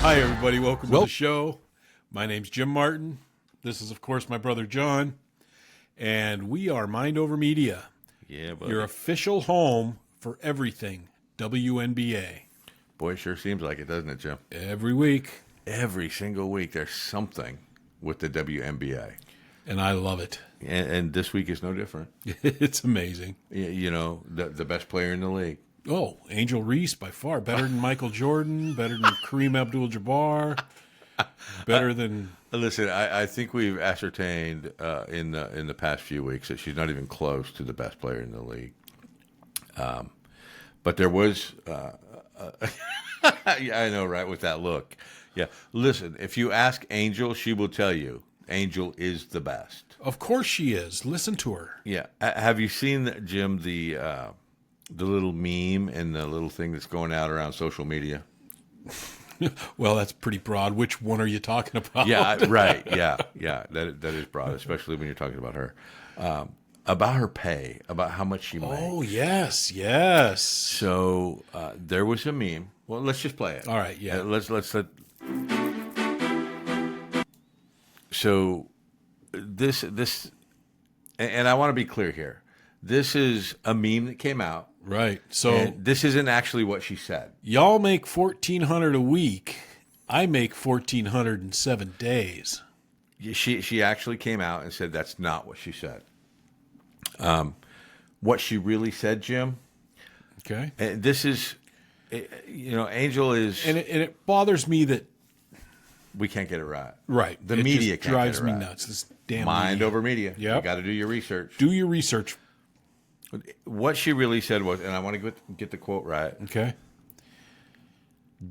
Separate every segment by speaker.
Speaker 1: Hi, everybody. Welcome to the show. My name's Jim Martin. This is, of course, my brother John. And we are Mind Over Media.
Speaker 2: Yeah, buddy.
Speaker 1: Your official home for everything WNBA.
Speaker 2: Boy, it sure seems like it, doesn't it, Jim?
Speaker 1: Every week.
Speaker 2: Every single week there's something with the WNBA.
Speaker 1: And I love it.
Speaker 2: And this week is no different.
Speaker 1: It's amazing.
Speaker 2: You know, the best player in the league.
Speaker 1: Oh, Angel Reese by far. Better than Michael Jordan. Better than Kareem Abdul-Jabbar. Better than...
Speaker 2: Listen, I think we've ascertained in the past few weeks that she's not even close to the best player in the league. But there was... yeah, I know, right, with that look. Yeah. Listen, if you ask Angel, she will tell you Angel is the best.
Speaker 1: Of course she is. Listen to her.
Speaker 2: Yeah. Have you seen, Jim, the little meme and the little thing that's going out around social media?
Speaker 1: Well, that's pretty broad. Which one are you talking about?
Speaker 2: Yeah, right. Yeah. That is broad, especially when you're talking about her. About her pay, about how much she makes.
Speaker 1: Oh, yes.
Speaker 2: So there was a meme. Well, let's just play it.
Speaker 1: All right, yeah.
Speaker 2: Let's let. So this, and I want to be clear here. This is a meme that came out.
Speaker 1: Right. So
Speaker 2: and this isn't actually what she said.
Speaker 1: Y'all make $1,400 a week. I make $1,400 in 7 days.
Speaker 2: She actually came out and said that's not what she said. What she really said, Jim.
Speaker 1: Okay.
Speaker 2: And this is, Angel is,
Speaker 1: And it bothers me that
Speaker 2: we can't get it right.
Speaker 1: right
Speaker 2: The
Speaker 1: it
Speaker 2: media
Speaker 1: just
Speaker 2: can't
Speaker 1: drives
Speaker 2: get it right.
Speaker 1: me nuts. This damn
Speaker 2: Mind
Speaker 1: media.
Speaker 2: over media.
Speaker 1: Yep.
Speaker 2: You got to do your research.
Speaker 1: Do your research.
Speaker 2: What she really said was, and I want to get the quote right.
Speaker 1: Okay.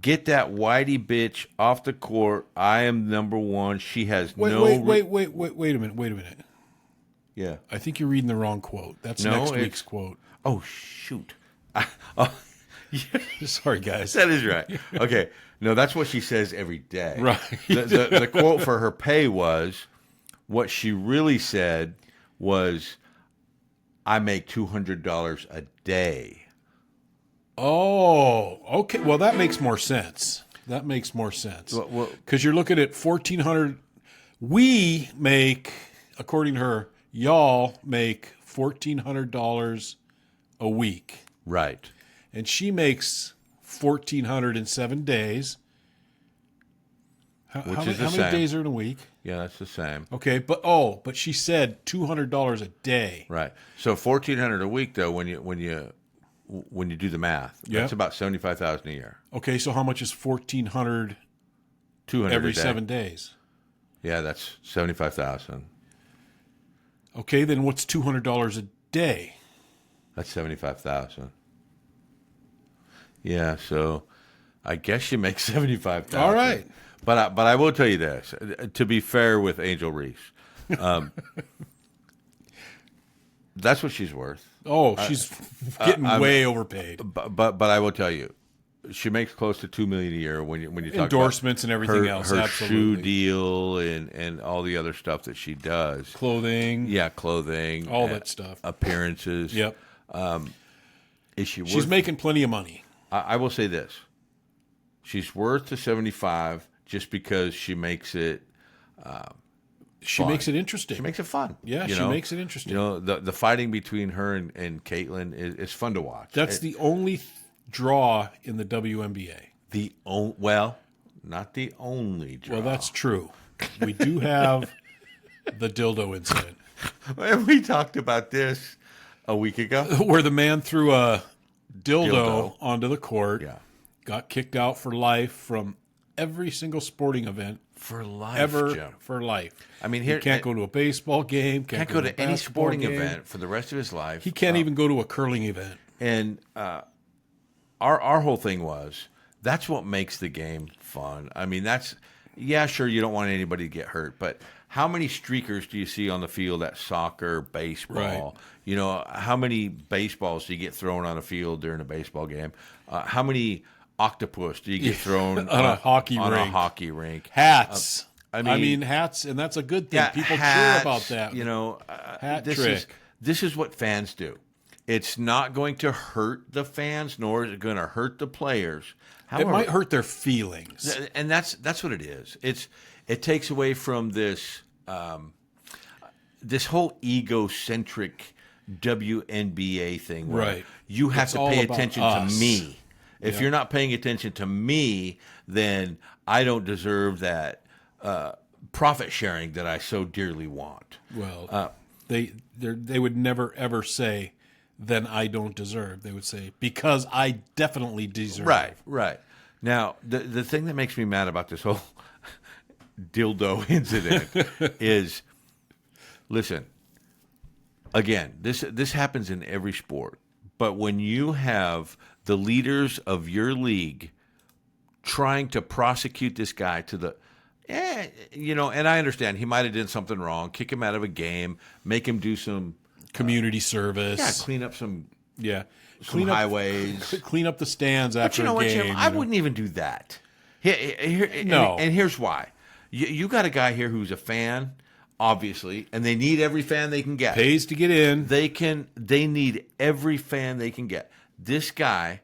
Speaker 2: Get that whitey bitch off the court. I am number one. She has
Speaker 1: Wait
Speaker 2: no.
Speaker 1: a minute.
Speaker 2: Yeah.
Speaker 1: I think you're reading the wrong quote. That's
Speaker 2: No,
Speaker 1: next
Speaker 2: it's-
Speaker 1: week's quote.
Speaker 2: Oh shoot.
Speaker 1: Sorry, guys.
Speaker 2: That is right. Okay. No, that's what she says every day.
Speaker 1: Right.
Speaker 2: The quote for her pay was, what she really said was, I make $200 a day.
Speaker 1: Oh, okay. Well, that makes more sense. Because you're looking at $1,400. We make, according to her, y'all make $1,400 a week.
Speaker 2: Right.
Speaker 1: And she makes $1,400 in 7 days.
Speaker 2: Which
Speaker 1: How
Speaker 2: is the
Speaker 1: many
Speaker 2: same.
Speaker 1: days are in a week?
Speaker 2: Yeah, that's the same.
Speaker 1: Okay, but she said $200 a day.
Speaker 2: Right. So $1,400 a week, though, when you do the math,
Speaker 1: Yep.
Speaker 2: that's about $75,000 a year.
Speaker 1: Okay, so how much is $1,400
Speaker 2: $200
Speaker 1: every
Speaker 2: a day.
Speaker 1: 7 days?
Speaker 2: Yeah, that's $75,000.
Speaker 1: Okay, then what's $200 a day?
Speaker 2: That's $75,000. Yeah, so I guess you make $75,000.
Speaker 1: All right.
Speaker 2: But I will tell you this, to be fair with Angel Reese, that's what she's worth.
Speaker 1: Oh, she's getting way overpaid.
Speaker 2: But I will tell you, she makes close to $2 million a year when you talk
Speaker 1: Endorsements
Speaker 2: about
Speaker 1: and everything else.
Speaker 2: her
Speaker 1: Absolutely.
Speaker 2: shoe deal and all the other stuff that she does.
Speaker 1: Clothing.
Speaker 2: Yeah, clothing,
Speaker 1: All that stuff.
Speaker 2: appearances.
Speaker 1: Yep.
Speaker 2: Is she worth?
Speaker 1: She's making plenty of money.
Speaker 2: I will say this: she's worth the 75 just because she makes it.
Speaker 1: She
Speaker 2: fun.
Speaker 1: makes it interesting.
Speaker 2: She makes it fun.
Speaker 1: Yeah, she makes it interesting.
Speaker 2: You know, the fighting between her and Caitlin is fun to watch.
Speaker 1: That's the only draw in the WNBA.
Speaker 2: Well, not the only draw.
Speaker 1: Well, that's true. We do have the dildo incident.
Speaker 2: And we talked about this a week ago.
Speaker 1: Where the man threw a dildo onto the court,
Speaker 2: Yeah.
Speaker 1: got kicked out for life from every single sporting event
Speaker 2: For life,
Speaker 1: ever
Speaker 2: Jim.
Speaker 1: for life.
Speaker 2: I mean,
Speaker 1: He can't go to a baseball game,
Speaker 2: can't go to any
Speaker 1: basketball
Speaker 2: sporting
Speaker 1: game.
Speaker 2: event for the rest of his life.
Speaker 1: He can't even go to a curling event.
Speaker 2: And our whole thing was, that's what makes the game fun. I mean, sure, you don't want anybody to get hurt, but how many streakers do you see on the field at soccer, baseball?
Speaker 1: Right.
Speaker 2: You know, how many baseballs do you get thrown on a field during a baseball game? How many octopus do you get thrown
Speaker 1: on a hockey
Speaker 2: rink?
Speaker 1: Hats.
Speaker 2: I
Speaker 1: I
Speaker 2: mean,
Speaker 1: mean, hats, and that's a good thing.
Speaker 2: Yeah,
Speaker 1: People
Speaker 2: hats,
Speaker 1: cheer about that.
Speaker 2: You know,
Speaker 1: Hat
Speaker 2: this
Speaker 1: trick.
Speaker 2: is what fans do. It's not going to hurt the fans, nor is it going to hurt the players. However,
Speaker 1: it might hurt their feelings,
Speaker 2: and that's what it is. It takes away from this this whole egocentric WNBA thing, where
Speaker 1: right?
Speaker 2: You have
Speaker 1: it's
Speaker 2: to pay attention to me. If you're not paying attention to me, then I don't deserve that profit sharing that I so dearly want.
Speaker 1: Well, they would never ever say, "Then I don't deserve." They would say, "Because I definitely deserve."
Speaker 2: Right. Now, the thing that makes me mad about this whole dildo incident is, listen, again, this happens in every sport, but when you have the leaders of your league trying to prosecute this guy to the, and I understand he might have done something wrong, kick him out of a game, make him do some
Speaker 1: community service,
Speaker 2: clean up some
Speaker 1: highways, clean up the stands after
Speaker 2: a game. But you know what, Jim? I wouldn't even do that.
Speaker 1: No,
Speaker 2: and here's why. You got a guy here who's a fan, obviously, and they need every fan they can get.
Speaker 1: Pays to get in.
Speaker 2: They need every fan they can get. This guy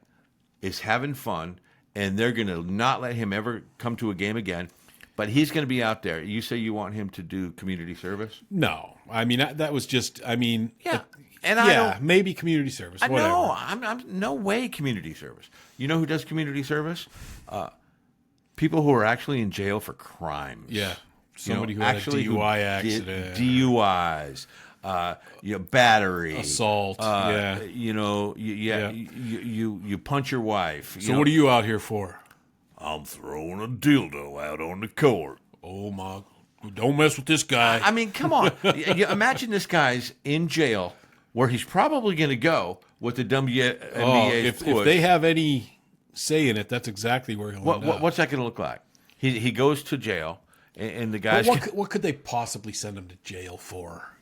Speaker 2: is having fun, and they're going to not let him ever come to a game again. But he's going to be out there. You say you want him to do community service?
Speaker 1: No, I mean that was just. I mean, maybe community service. Whatever.
Speaker 2: No, I'm no way community service. You know who does community service? People who are actually in jail for crimes.
Speaker 1: Yeah, somebody who had a DUI accident,
Speaker 2: DUIs, battery,
Speaker 1: assault.
Speaker 2: You punch your wife.
Speaker 1: So what are you out here for?
Speaker 2: I'm throwing a dildo out on the court.
Speaker 1: Oh my! Don't mess with this guy.
Speaker 2: I mean, come on. Imagine this guy's in jail, where he's probably going to go with the WNBA's push.
Speaker 1: If they have any say in it, that's exactly where he'll end up.
Speaker 2: What's that going to look like? He goes to jail, and the guys.
Speaker 1: What could they possibly send him to jail for?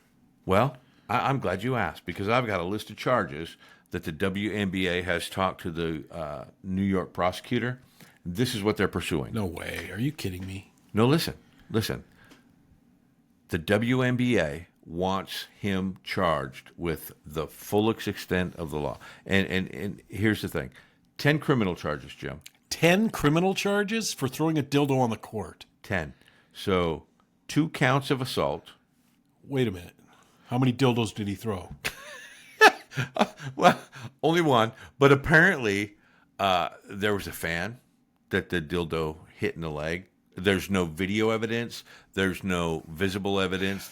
Speaker 2: Well, I'm glad you asked, because I've got a list of charges that the WNBA has talked to the New York prosecutor. This is what they're pursuing.
Speaker 1: No way. Are you kidding me?
Speaker 2: No, listen. The WNBA wants him charged with the full extent of the law. And here's the thing. 10 criminal charges, Jim.
Speaker 1: 10 criminal charges for throwing a dildo on the court?
Speaker 2: 10. So 2 counts of assault.
Speaker 1: Wait a minute. How many dildos did he throw?
Speaker 2: Well, only one. But apparently there was a fan that the dildo hit in the leg. There's no video evidence. There's no visible evidence.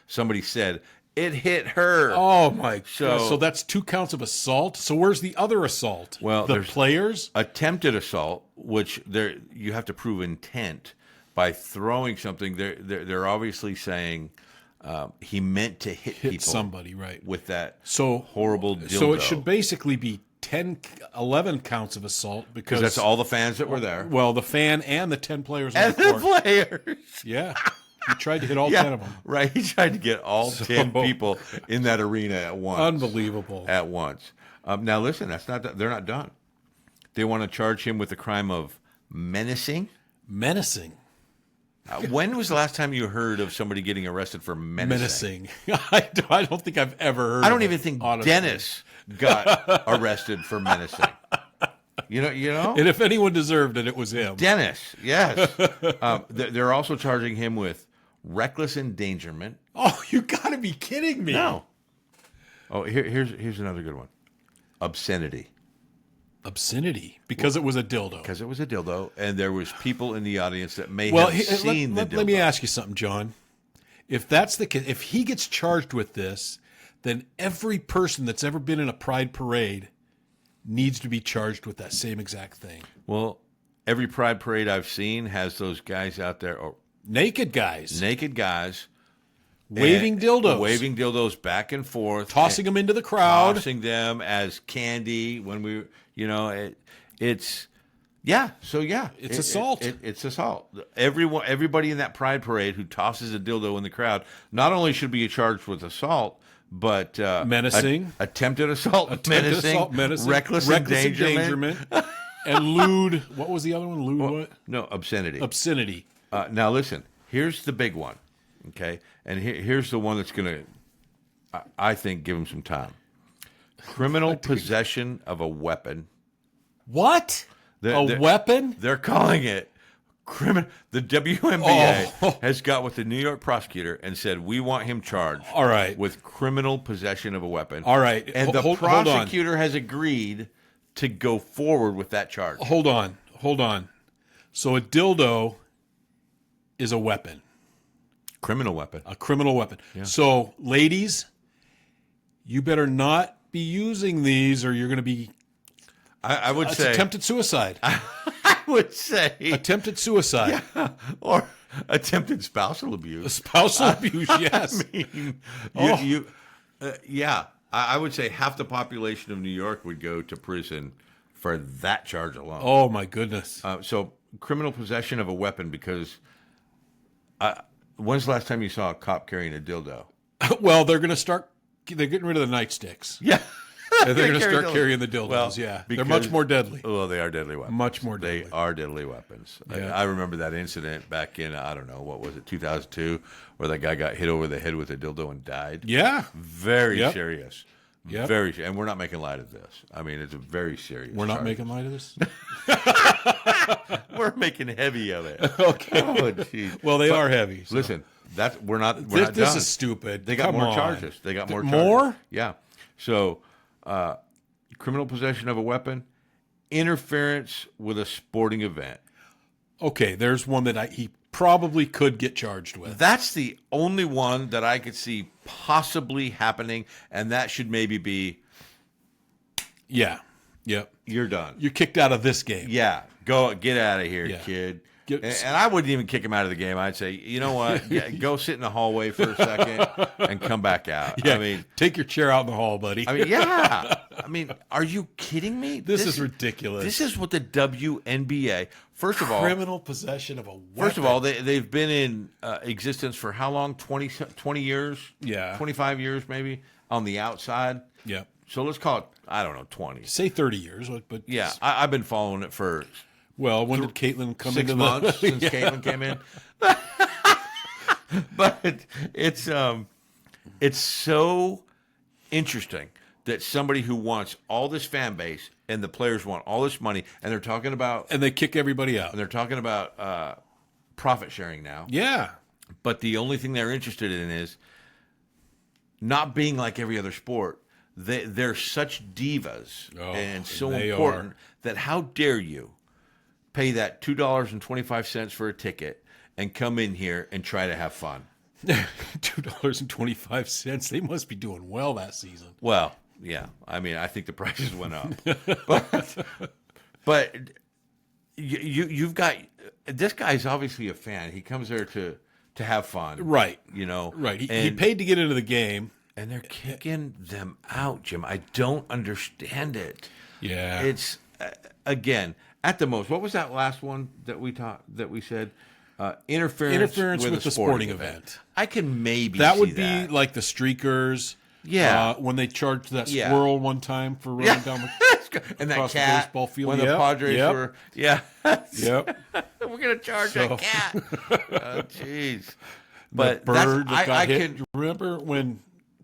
Speaker 2: Somebody said it hit her.
Speaker 1: Oh my God! So that's 2 counts of assault. So where's the other assault?
Speaker 2: Well,
Speaker 1: the players
Speaker 2: attempted assault, which you have to prove intent by throwing something. They're obviously saying he meant to hit people,
Speaker 1: somebody, right?
Speaker 2: With that horrible dildo.
Speaker 1: So it should basically be 11 counts of assault, because
Speaker 2: that's all the fans that were there.
Speaker 1: Well, the fan and the 10 players
Speaker 2: on the court.
Speaker 1: The players. Yeah. He tried to hit all 10 of them.
Speaker 2: Right. He tried to get all 10 people in that arena at once.
Speaker 1: Unbelievable.
Speaker 2: At once. Now, listen, they're not done. They want to charge him with the crime of menacing.
Speaker 1: Menacing.
Speaker 2: When was the last time you heard of somebody getting arrested for menacing?
Speaker 1: I don't think I've ever heard.
Speaker 2: I don't even think Dennis got arrested for menacing. You know.
Speaker 1: And if anyone deserved it, it was him.
Speaker 2: Dennis, yes. They're also charging him with reckless endangerment.
Speaker 1: Oh, you got to be kidding me!
Speaker 2: No. Oh, here's another good one. Obscenity.
Speaker 1: Obscenity, because it was a dildo.
Speaker 2: Because it was a dildo, and there was people in the audience that may have seen the dildo.
Speaker 1: Let me ask you something, John. If that's the case, if he gets charged with this, then every person that's ever been in a pride parade needs to be charged with that same exact thing.
Speaker 2: Well, every pride parade I've seen has those guys out there,
Speaker 1: naked guys,
Speaker 2: waving dildos back and forth,
Speaker 1: tossing them into the crowd,
Speaker 2: tossing them as candy. When it's assault. It's assault. Everybody in that pride parade who tosses a dildo in the crowd not only should be charged with assault, but
Speaker 1: menacing,
Speaker 2: attempted assault, menacing, reckless endangerment,
Speaker 1: and lewd. What was the other one? Lewd what?
Speaker 2: No, obscenity.
Speaker 1: Obscenity.
Speaker 2: Now listen. Here's the big one. Okay, and here's the one that's going to, I think, give him some time. Criminal possession of a weapon.
Speaker 1: What? A weapon?
Speaker 2: They're calling it the WNBA has got with the New York prosecutor and said, we want him charged with criminal possession of a weapon.
Speaker 1: All right.
Speaker 2: And the prosecutor has agreed to go forward with that charge.
Speaker 1: Hold on. So a dildo is a weapon.
Speaker 2: Criminal weapon.
Speaker 1: A criminal weapon.
Speaker 2: Yeah.
Speaker 1: So, ladies, you better not be using these or you're going to be...
Speaker 2: I would say...
Speaker 1: attempted suicide.
Speaker 2: I would say...
Speaker 1: Attempted suicide.
Speaker 2: Yeah. Or attempted spousal abuse.
Speaker 1: Spousal abuse, yes.
Speaker 2: I mean, I would say half the population of New York would go to prison for that charge alone.
Speaker 1: Oh, my goodness.
Speaker 2: So criminal possession of a weapon, because when's the last time you saw a cop carrying a dildo?
Speaker 1: Well, they're getting rid of the nightsticks.
Speaker 2: Yeah.
Speaker 1: They're going to start carrying the dildos,
Speaker 2: well,
Speaker 1: yeah. They're much more deadly.
Speaker 2: Well, they are deadly weapons.
Speaker 1: Much more deadly.
Speaker 2: They are deadly weapons.
Speaker 1: Yeah.
Speaker 2: I remember that incident back in, I don't know, what was it, 2002, where that guy got hit over the head with a dildo and died.
Speaker 1: Yeah.
Speaker 2: Very serious.
Speaker 1: Yep.
Speaker 2: And we're not making light of this. I mean, it's a very serious
Speaker 1: We're not making light of this?
Speaker 2: We're making heavy of it.
Speaker 1: Okay.
Speaker 2: Oh, geez.
Speaker 1: Well, they are heavy. So.
Speaker 2: Listen, we're not
Speaker 1: This
Speaker 2: done.
Speaker 1: is stupid.
Speaker 2: They got
Speaker 1: Come
Speaker 2: more
Speaker 1: on.
Speaker 2: charges. They got more charges.
Speaker 1: More?
Speaker 2: Yeah. So, criminal possession of a weapon, interference with a sporting event.
Speaker 1: Okay, there's one that he probably could get charged with.
Speaker 2: That's the only one that I could see possibly happening, and that should maybe be...
Speaker 1: Yeah. Yep.
Speaker 2: You're done.
Speaker 1: You're kicked out of this game.
Speaker 2: Yeah. Get out of here, kid. And I wouldn't even kick him out of the game. I'd say, you know what? Go sit in the hallway for a second and come back out.
Speaker 1: Yeah,
Speaker 2: I mean,
Speaker 1: take your chair out in the hall, buddy.
Speaker 2: I mean, yeah. I mean, are you kidding me?
Speaker 1: This is ridiculous.
Speaker 2: This is what the WNBA. First of all,
Speaker 1: criminal possession of a weapon.
Speaker 2: First of all, they've been in existence for how long? 20 years?
Speaker 1: Yeah.
Speaker 2: 25 years maybe on the outside.
Speaker 1: Yeah.
Speaker 2: So let's call it, I don't know, 20.
Speaker 1: Say 30 years, but
Speaker 2: yeah, I've been following it for.
Speaker 1: Well, when did Caitlin come
Speaker 2: 6
Speaker 1: into
Speaker 2: months since Caitlin came in. But it's so interesting that somebody who wants all this fan base and the players want all this money, and they're talking about...
Speaker 1: And they kick everybody out.
Speaker 2: And they're talking about profit sharing now.
Speaker 1: Yeah.
Speaker 2: But the only thing they're interested in is not being like every other sport. They're such divas and so important that how dare you pay that $2.25 for a ticket and come in here and try to have fun.
Speaker 1: $2.25. They must be doing well that season.
Speaker 2: Well, yeah. I mean, I think the prices went up. but you've got this guy's obviously a fan. He comes there to have fun.
Speaker 1: Right.
Speaker 2: You know.
Speaker 1: Right. He paid to get into the game.
Speaker 2: And they're kicking them out, Jim. I don't understand it.
Speaker 1: Yeah.
Speaker 2: It's again, at the most, what was that last one that we said? Interference with a sporting event. I can maybe
Speaker 1: that
Speaker 2: see
Speaker 1: would be like the streakers.
Speaker 2: Yeah,
Speaker 1: when they charged that squirrel one time for running down the
Speaker 2: and that
Speaker 1: across
Speaker 2: cat
Speaker 1: the baseball field.
Speaker 2: When the Padres were,
Speaker 1: Yep.
Speaker 2: We're gonna charge that cat. Oh, jeez. But
Speaker 1: the bird that got hit.
Speaker 2: can
Speaker 1: remember when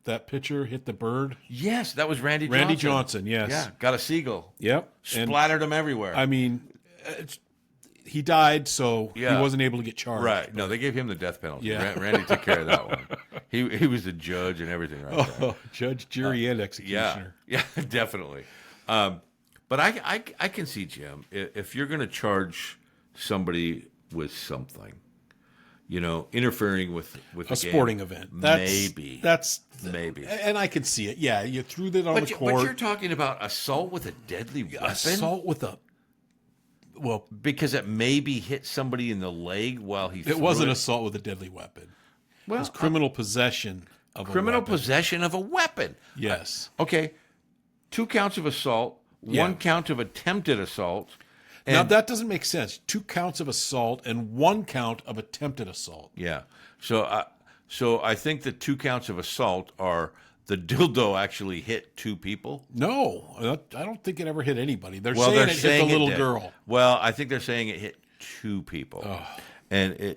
Speaker 1: that pitcher hit the bird?
Speaker 2: Yes, that was Randy Johnson.
Speaker 1: Randy Johnson, yes.
Speaker 2: Yeah, got a seagull.
Speaker 1: Yep.
Speaker 2: Splattered him everywhere.
Speaker 1: I mean, he died, so he wasn't able to get charged.
Speaker 2: Right. No, they gave him the death penalty.
Speaker 1: Yeah.
Speaker 2: Randy took care of that one. He was the judge and everything right there.
Speaker 1: Judge, jury, and executioner.
Speaker 2: Yeah, definitely. But I can see, Jim, if you're going to charge somebody with something, you know, interfering with
Speaker 1: a sporting event. Maybe.
Speaker 2: Maybe.
Speaker 1: And I can see it. Yeah, you threw that on the court.
Speaker 2: But you're talking about assault with a deadly weapon?
Speaker 1: Assault with a... Well,
Speaker 2: because it maybe hit somebody in the leg while he threw it.
Speaker 1: It wasn't assault with a deadly weapon. Well, it was criminal possession of a weapon.
Speaker 2: Criminal possession of a weapon.
Speaker 1: Yes.
Speaker 2: Okay. 2 counts of assault, 1 count of attempted assault.
Speaker 1: Now, that doesn't make sense. 2 counts of assault and 1 count of attempted assault.
Speaker 2: Yeah. So I think the 2 counts of assault are the dildo actually hit 2 people.
Speaker 1: No, I don't think it ever hit anybody. They're
Speaker 2: saying
Speaker 1: it hit the little girl.
Speaker 2: Well, I think they're saying it hit 2 people.
Speaker 1: Oh.
Speaker 2: And,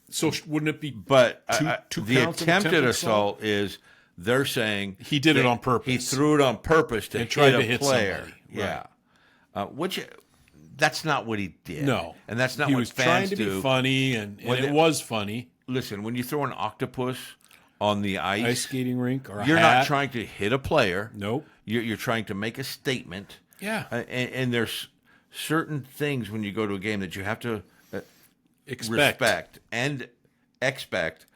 Speaker 1: So wouldn't it be
Speaker 2: but
Speaker 1: two
Speaker 2: the
Speaker 1: counts of
Speaker 2: attempted assault is They're saying
Speaker 1: he did it on purpose.
Speaker 2: He threw it on purpose to hit a player.
Speaker 1: Somebody.
Speaker 2: Yeah, which that's not what he did.
Speaker 1: No,
Speaker 2: and that's not
Speaker 1: he
Speaker 2: what
Speaker 1: was
Speaker 2: fans
Speaker 1: trying to
Speaker 2: do.
Speaker 1: be funny, and it was funny.
Speaker 2: Listen, when you throw an octopus on the ice
Speaker 1: skating rink, or
Speaker 2: you're not trying to hit a player.
Speaker 1: Nope.
Speaker 2: You're trying to make a statement.
Speaker 1: Yeah.
Speaker 2: And there's certain things when you go to a game that you have to
Speaker 1: respect
Speaker 2: and expect.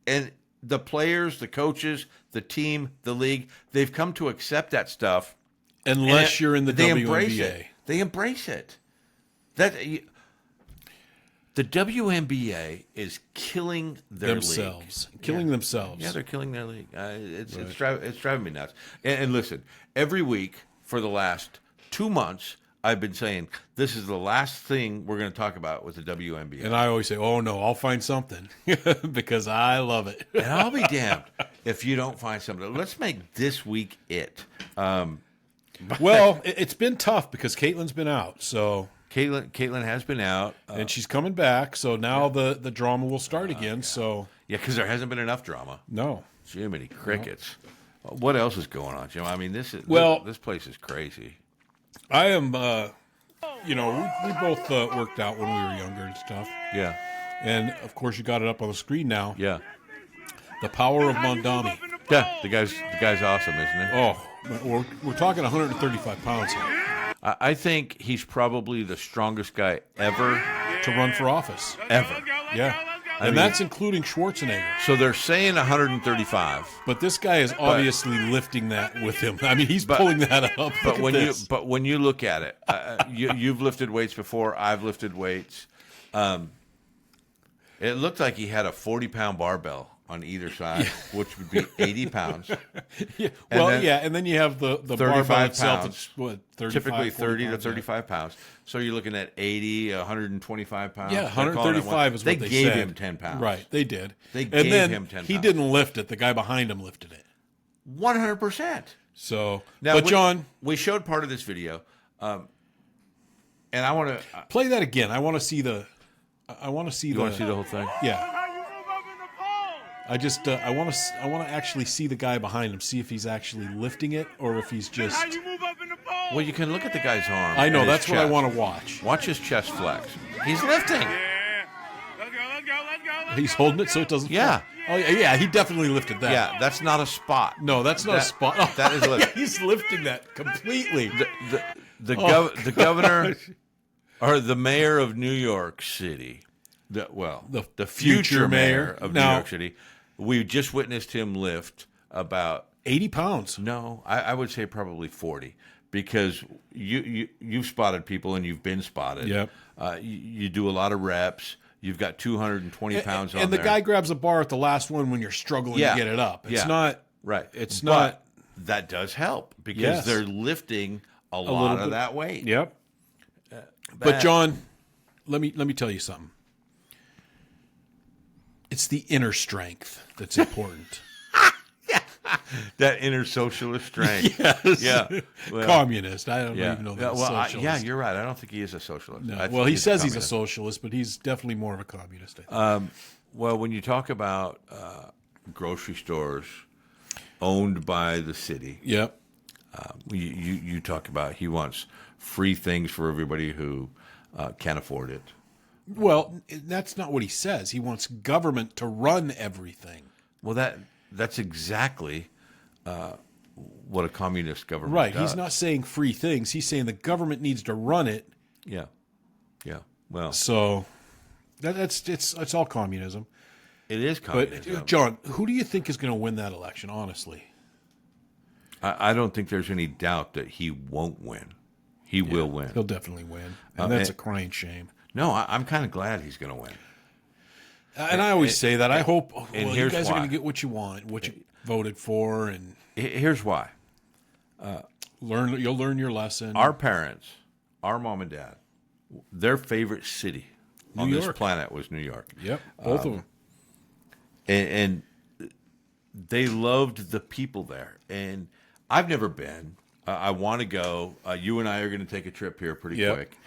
Speaker 2: And the players, the coaches, the team, the league, they've come to accept that stuff.
Speaker 1: Unless you're in the WNBA.
Speaker 2: They embrace it. The WNBA is killing
Speaker 1: themselves.
Speaker 2: League.
Speaker 1: Killing themselves.
Speaker 2: Yeah, they're killing their league. It's driving me nuts. And listen, every week for the last 2 months, I've been saying this is the last thing we're going to talk about with the WNBA.
Speaker 1: And I always say, oh, no, I'll find something because I love it.
Speaker 2: And I'll be damned if you don't find something. Let's make this week it.
Speaker 1: Well, it's been tough because Caitlin's been out, so...
Speaker 2: Caitlin has been out.
Speaker 1: And she's coming back, so now the drama will start again.
Speaker 2: Yeah.
Speaker 1: So
Speaker 2: because there hasn't been enough drama.
Speaker 1: No.
Speaker 2: Jiminy crickets. No. What else is going on, Jim? I mean, this place is crazy.
Speaker 1: I am, we both worked out when we were younger and stuff.
Speaker 2: Yeah.
Speaker 1: And, of course, you got it up on the screen now.
Speaker 2: Yeah.
Speaker 1: The power of Mamdani.
Speaker 2: Yeah, the guy's awesome, isn't he?
Speaker 1: Oh, we're talking 135 pounds here.
Speaker 2: I think he's probably the strongest guy ever
Speaker 1: to run for office.
Speaker 2: Ever.
Speaker 1: Yeah. And that's including Schwarzenegger.
Speaker 2: So they're saying 135.
Speaker 1: But this guy is obviously lifting that with him. I mean, he's pulling that up.
Speaker 2: But when you look at it, you've lifted weights before. I've lifted weights. It looked like he had a 40-pound barbell on either side, which would be 80 pounds.
Speaker 1: Yeah. And then you have the barbell itself. It's what, 35,
Speaker 2: typically 30
Speaker 1: pounds,
Speaker 2: to 35 pounds. So you're looking at 80, 125 pounds.
Speaker 1: Yeah, 135 is what they said.
Speaker 2: They gave him 10 pounds.
Speaker 1: Right, they did.
Speaker 2: They gave him 10 pounds.
Speaker 1: He didn't lift it. The guy behind him lifted it.
Speaker 2: 100%.
Speaker 1: So,
Speaker 2: now,
Speaker 1: John,
Speaker 2: we showed part of this video, and I want to
Speaker 1: play that again. I want to see the.
Speaker 2: You want to see the whole thing?
Speaker 1: Yeah. I just I want to actually see the guy behind him, see if he's actually lifting it or if he's just.
Speaker 2: Well, you can look at the guy's arm.
Speaker 1: I know that's what I want to watch.
Speaker 2: Watch his chest flex. He's lifting.
Speaker 1: He's holding it so it doesn't.
Speaker 2: Yeah.
Speaker 1: Fall. Oh yeah, he definitely lifted that.
Speaker 2: Yeah, that's not a spot.
Speaker 1: No, that's not a spot. Oh,
Speaker 2: that is lift.
Speaker 1: He's lifting that completely.
Speaker 2: The governor or the mayor of New York City. The future mayor of New York City. We just witnessed him lift about
Speaker 1: 80 pounds.
Speaker 2: No, I would say probably 40 because you've spotted people and you've been spotted.
Speaker 1: Yep.
Speaker 2: You do a lot of reps. You've got 220 pounds on there.
Speaker 1: And the guy grabs a bar at the last one when you're struggling to get it up. It's not
Speaker 2: right.
Speaker 1: It's not.
Speaker 2: That does help because they're lifting a lot of that weight.
Speaker 1: Yep. But John, let me tell you something. It's the inner strength that's important.
Speaker 2: That inner socialist strength.
Speaker 1: Yes.
Speaker 2: Yeah. Well,
Speaker 1: communist. I don't even know that.
Speaker 2: Socialist. You're right. I don't think he is a socialist.
Speaker 1: No. He says he's a socialist, but he's definitely more of a communist, I think.
Speaker 2: Well, when you talk about grocery stores owned by the city,
Speaker 1: yep.
Speaker 2: You talk about he wants free things for everybody who can't afford it.
Speaker 1: Well, that's not what he says. He wants government to run everything.
Speaker 2: Well, that's exactly what a communist government
Speaker 1: does.
Speaker 2: Right.
Speaker 1: He's not saying free things. He's saying the government needs to run it.
Speaker 2: Yeah. Yeah. Well.
Speaker 1: So it's all communism.
Speaker 2: It is communism.
Speaker 1: But, John, who do you think is going to win that election, honestly?
Speaker 2: I don't think there's any doubt that he won't win. He will win.
Speaker 1: He'll definitely win. And that's a crying shame.
Speaker 2: No, I'm kind of glad he's going to win.
Speaker 1: And I always say that. I hope you guys are going to get what you want, what you voted for. And
Speaker 2: here's why.
Speaker 1: You'll learn your lesson.
Speaker 2: Our parents, our mom and dad, their favorite city on this planet was New York.
Speaker 1: Yep, both of them.
Speaker 2: And they loved the people there. And I've never been. I want to go. You and I are going to take a trip here pretty quick.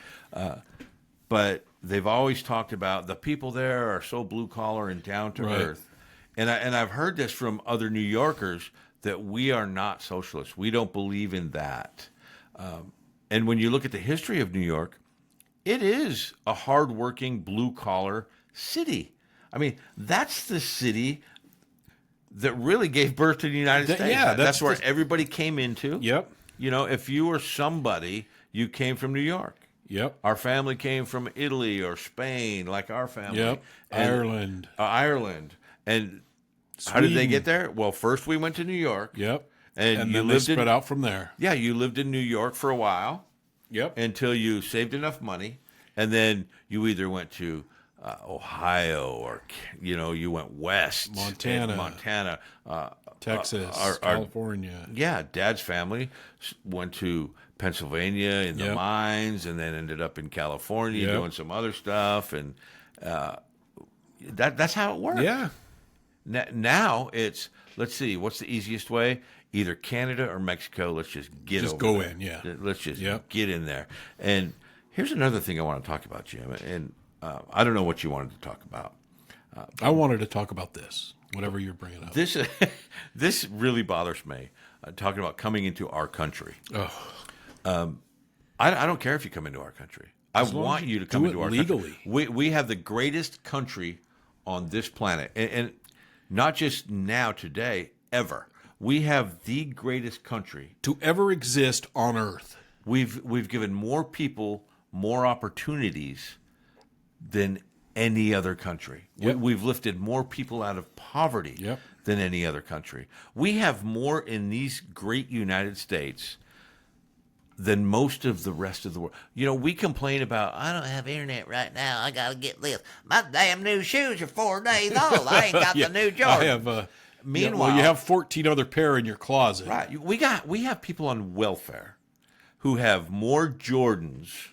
Speaker 2: But they've always talked about the people there are so blue collar and down to earth. And I've heard this from other New Yorkers that we are not socialists. We don't believe in that. And when you look at the history of New York, it is a hardworking, blue-collar city. I mean, that's the city that really gave birth to the United States.
Speaker 1: Yeah,
Speaker 2: that's where everybody came into.
Speaker 1: Yep.
Speaker 2: You know, if you were somebody, you came from New York.
Speaker 1: Yep.
Speaker 2: Our family came from Italy or Spain, like our family.
Speaker 1: Yep.
Speaker 2: And, Ireland. And
Speaker 1: Sweden.
Speaker 2: How did they get there? Well, first we went to New York.
Speaker 1: Yep.
Speaker 2: And you
Speaker 1: then they
Speaker 2: lived
Speaker 1: spread out from there.
Speaker 2: Yeah, you lived in New York for a while.
Speaker 1: Yep.
Speaker 2: Until you saved enough money, and then you either went to Ohio or you went west,
Speaker 1: Montana, Texas, California.
Speaker 2: Dad's family went to Pennsylvania in the mines, and then ended up in California doing some other stuff, and that's how it worked.
Speaker 1: Yeah.
Speaker 2: Now it's, let's see, what's the easiest way? Either Canada or Mexico. Let's just
Speaker 1: go
Speaker 2: there.
Speaker 1: in. Yeah.
Speaker 2: Let's just get in there. And here's another thing I want to talk about, Jim. And I don't know what you wanted to talk about.
Speaker 1: I wanted to talk about this, whatever you're bringing up.
Speaker 2: This really bothers me, talking about coming into our country.
Speaker 1: Oh.
Speaker 2: I don't care if you come into our country. I want you to come into our
Speaker 1: legally.
Speaker 2: Country. We have the greatest country on this planet. And not just now, today, ever. We have the greatest country
Speaker 1: to ever exist on Earth.
Speaker 2: We've given more people more opportunities than any other country.
Speaker 1: Yep.
Speaker 2: We've lifted more people out of poverty than any other country. We have more in these great United States than most of the rest of the world. You know, we complain about, I don't have internet right now. I got to get this. My damn new shoes are 4 days old. I ain't got the new Jordan.
Speaker 1: I have.
Speaker 2: Meanwhile,
Speaker 1: you have 14 other pair in your closet.
Speaker 2: Right. We have people on welfare who have more Jordans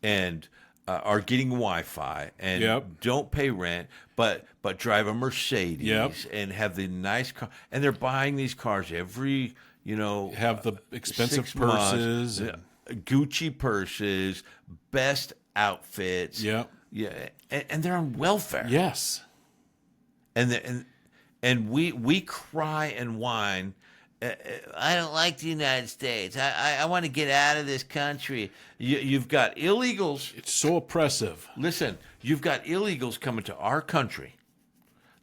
Speaker 2: and are getting Wi-Fi and don't pay rent, but drive a Mercedes and have the nice car, and they're buying these cars every
Speaker 1: have the expensive purses,
Speaker 2: Gucci purses, best outfits, and they're on welfare.
Speaker 1: Yes,
Speaker 2: and we cry and whine. I don't like the United States. I want to get out of this country. You've got illegals.
Speaker 1: It's so oppressive.
Speaker 2: Listen, you've got illegals coming to our country,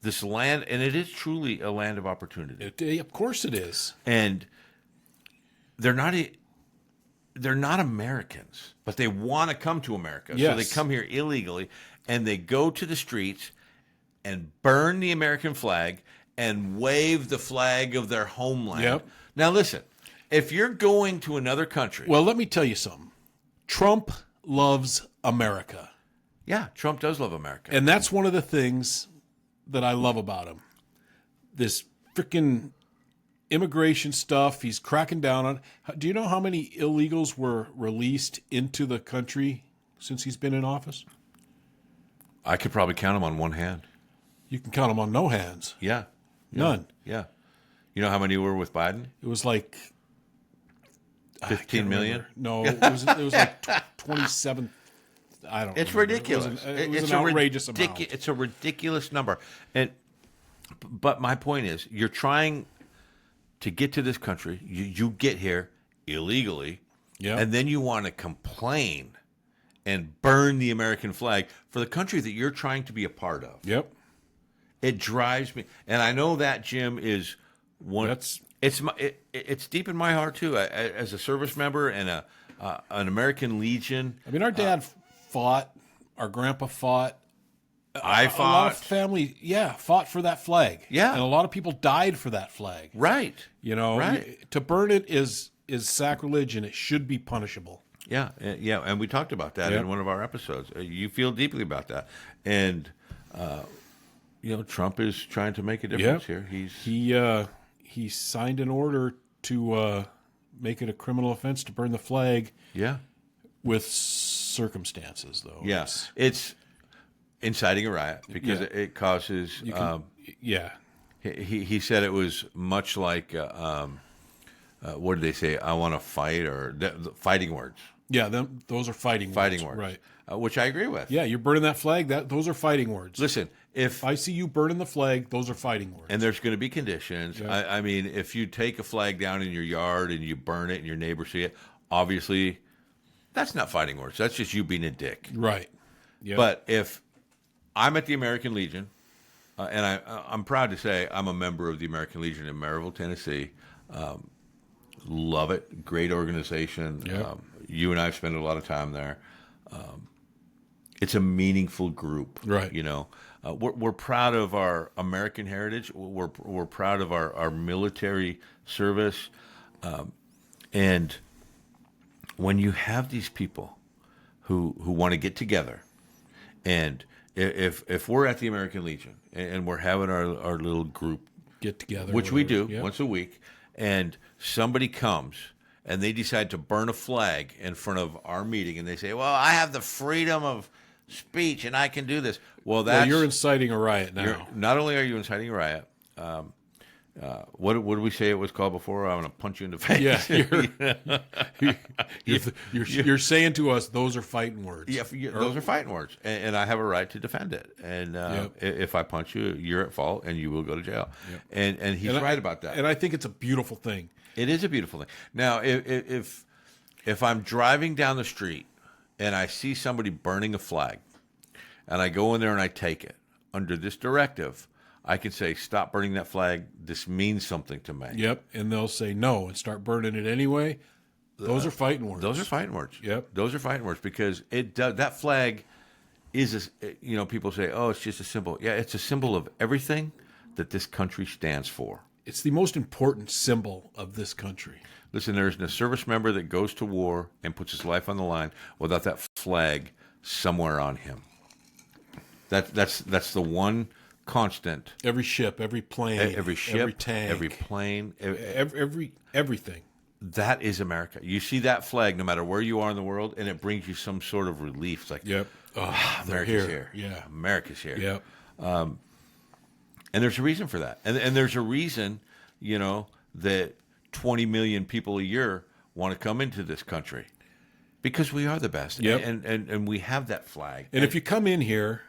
Speaker 2: this land, and it is truly a land of opportunity.
Speaker 1: Of course it is.
Speaker 2: And they're not Americans, but they want to come to America.
Speaker 1: Yes.
Speaker 2: So they come here illegally, and they go to the streets and burn the American flag and wave the flag of their homeland.
Speaker 1: Yep.
Speaker 2: Now, listen, if you're going to another country...
Speaker 1: Well, let me tell you something. Trump loves America.
Speaker 2: Yeah, Trump does love America.
Speaker 1: And that's one of the things that I love about him. This freaking immigration stuff, he's cracking down on. Do you know how many illegals were released into the country since he's been in office?
Speaker 2: I could probably count them on one hand.
Speaker 1: You can count them on no hands.
Speaker 2: Yeah.
Speaker 1: None.
Speaker 2: Yeah. You know how many were with Biden?
Speaker 1: It was like
Speaker 2: 15 million?
Speaker 1: No, it was like 27. I don't know.
Speaker 2: It's ridiculous.
Speaker 1: It was an outrageous amount.
Speaker 2: It's a ridiculous number. But my point is, you're trying to get to this country. You get here illegally, and then you want to complain and burn the American flag for the country that you're trying to be a part of.
Speaker 1: Yep.
Speaker 2: It drives me, and I know that, Jim, is one. It's deep in my heart too. As a service member and an American Legion.
Speaker 1: I mean, our dad fought. Our grandpa fought.
Speaker 2: I fought.
Speaker 1: A lot of family, fought for that flag.
Speaker 2: Yeah,
Speaker 1: and a lot of people died for that flag.
Speaker 2: Right.
Speaker 1: To burn it is sacrilege, and it should be punishable.
Speaker 2: Yeah, and we talked about that in one of our episodes. You feel deeply about that, and. Trump is trying to make a difference here.
Speaker 1: He signed an order to make it a criminal offense to burn the flag.
Speaker 2: Yeah,
Speaker 1: with circumstances, though.
Speaker 2: Yes, it's inciting a riot because it causes. He said it was much like what did they say? I want to fight, or the fighting words.
Speaker 1: Yeah, those are fighting words.
Speaker 2: Right. which I agree with.
Speaker 1: Yeah, you're burning that flag. Those are fighting words.
Speaker 2: Listen,
Speaker 1: if I see you burning the flag, those are fighting words.
Speaker 2: And there's going to be conditions. Yeah. I mean, if you take a flag down in your yard and you burn it and your neighbors see it, obviously that's not fighting words. That's just you being a dick.
Speaker 1: Right. Yep.
Speaker 2: But if I'm at the American Legion, and I'm proud to say I'm a member of the American Legion in Maryville, Tennessee. Love it. Great organization.
Speaker 1: Yep.
Speaker 2: You and I have spent a lot of time there. It's a meaningful group.
Speaker 1: Right.
Speaker 2: You know, we're proud of our American heritage. We're proud of our military service. And when you have these people who want to get together, and if we're at the American Legion and we're having our little group
Speaker 1: get together,
Speaker 2: which we do once a week, and somebody comes and they decide to burn a flag in front of our meeting, and they say, "Well, I have the freedom of speech and I can do this." Well,
Speaker 1: you're inciting a riot now.
Speaker 2: Not only are you inciting a riot, what did we say it was called before? I'm going to punch you in the face.
Speaker 1: Yeah, you're saying to us those are fighting words.
Speaker 2: Yeah, those are fighting words, and I have a right to defend it. And if I punch you, you're at fault, and you will go to jail. Yep. And he's right about that.
Speaker 1: And I think it's a beautiful thing.
Speaker 2: It is a beautiful thing. Now, if I'm driving down the street and I see somebody burning a flag, and I go in there and I take it under this directive, I can say, "Stop burning that flag. This means something to me."
Speaker 1: Yep, and they'll say no and start burning it anyway. Those are fighting words.
Speaker 2: Those are fighting words.
Speaker 1: Yep,
Speaker 2: those are fighting words because that flag is people say, "Oh, it's just a symbol." Yeah, it's a symbol of everything that this country stands for.
Speaker 1: It's the most important symbol of this country.
Speaker 2: Listen, there isn't a service member that goes to war and puts his life on the line without that flag somewhere on him. That's the one constant.
Speaker 1: Every ship, every plane,
Speaker 2: every tank, every plane,
Speaker 1: everything.
Speaker 2: That is America. You see that flag no matter where you are in the world, and it brings you some sort of relief. It's like,
Speaker 1: yep,
Speaker 2: America's here.
Speaker 1: Yeah,
Speaker 2: America's here.
Speaker 1: Yep.
Speaker 2: And there's a reason for that. And there's a reason, that 20 million people a year want to come into this country because we are the best.
Speaker 1: Yep.
Speaker 2: And we have that flag.
Speaker 1: And if you come in here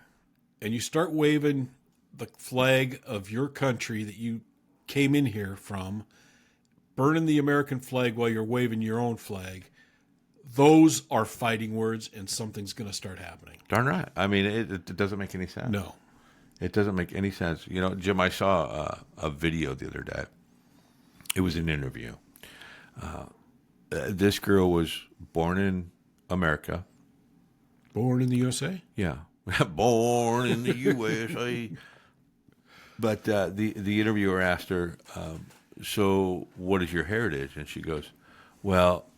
Speaker 1: and you start waving the flag of your country that you came in here from, burning the American flag while you're waving your own flag, those are fighting words, and something's going to start happening.
Speaker 2: Darn right. I mean, it doesn't make any sense.
Speaker 1: No.
Speaker 2: It doesn't make any sense. Jim, I saw a video the other day. It was an interview. This girl was born in America.
Speaker 1: Born in the USA?
Speaker 2: Yeah. Born in the USA. But the interviewer asked her, so what is your heritage? And she goes, well,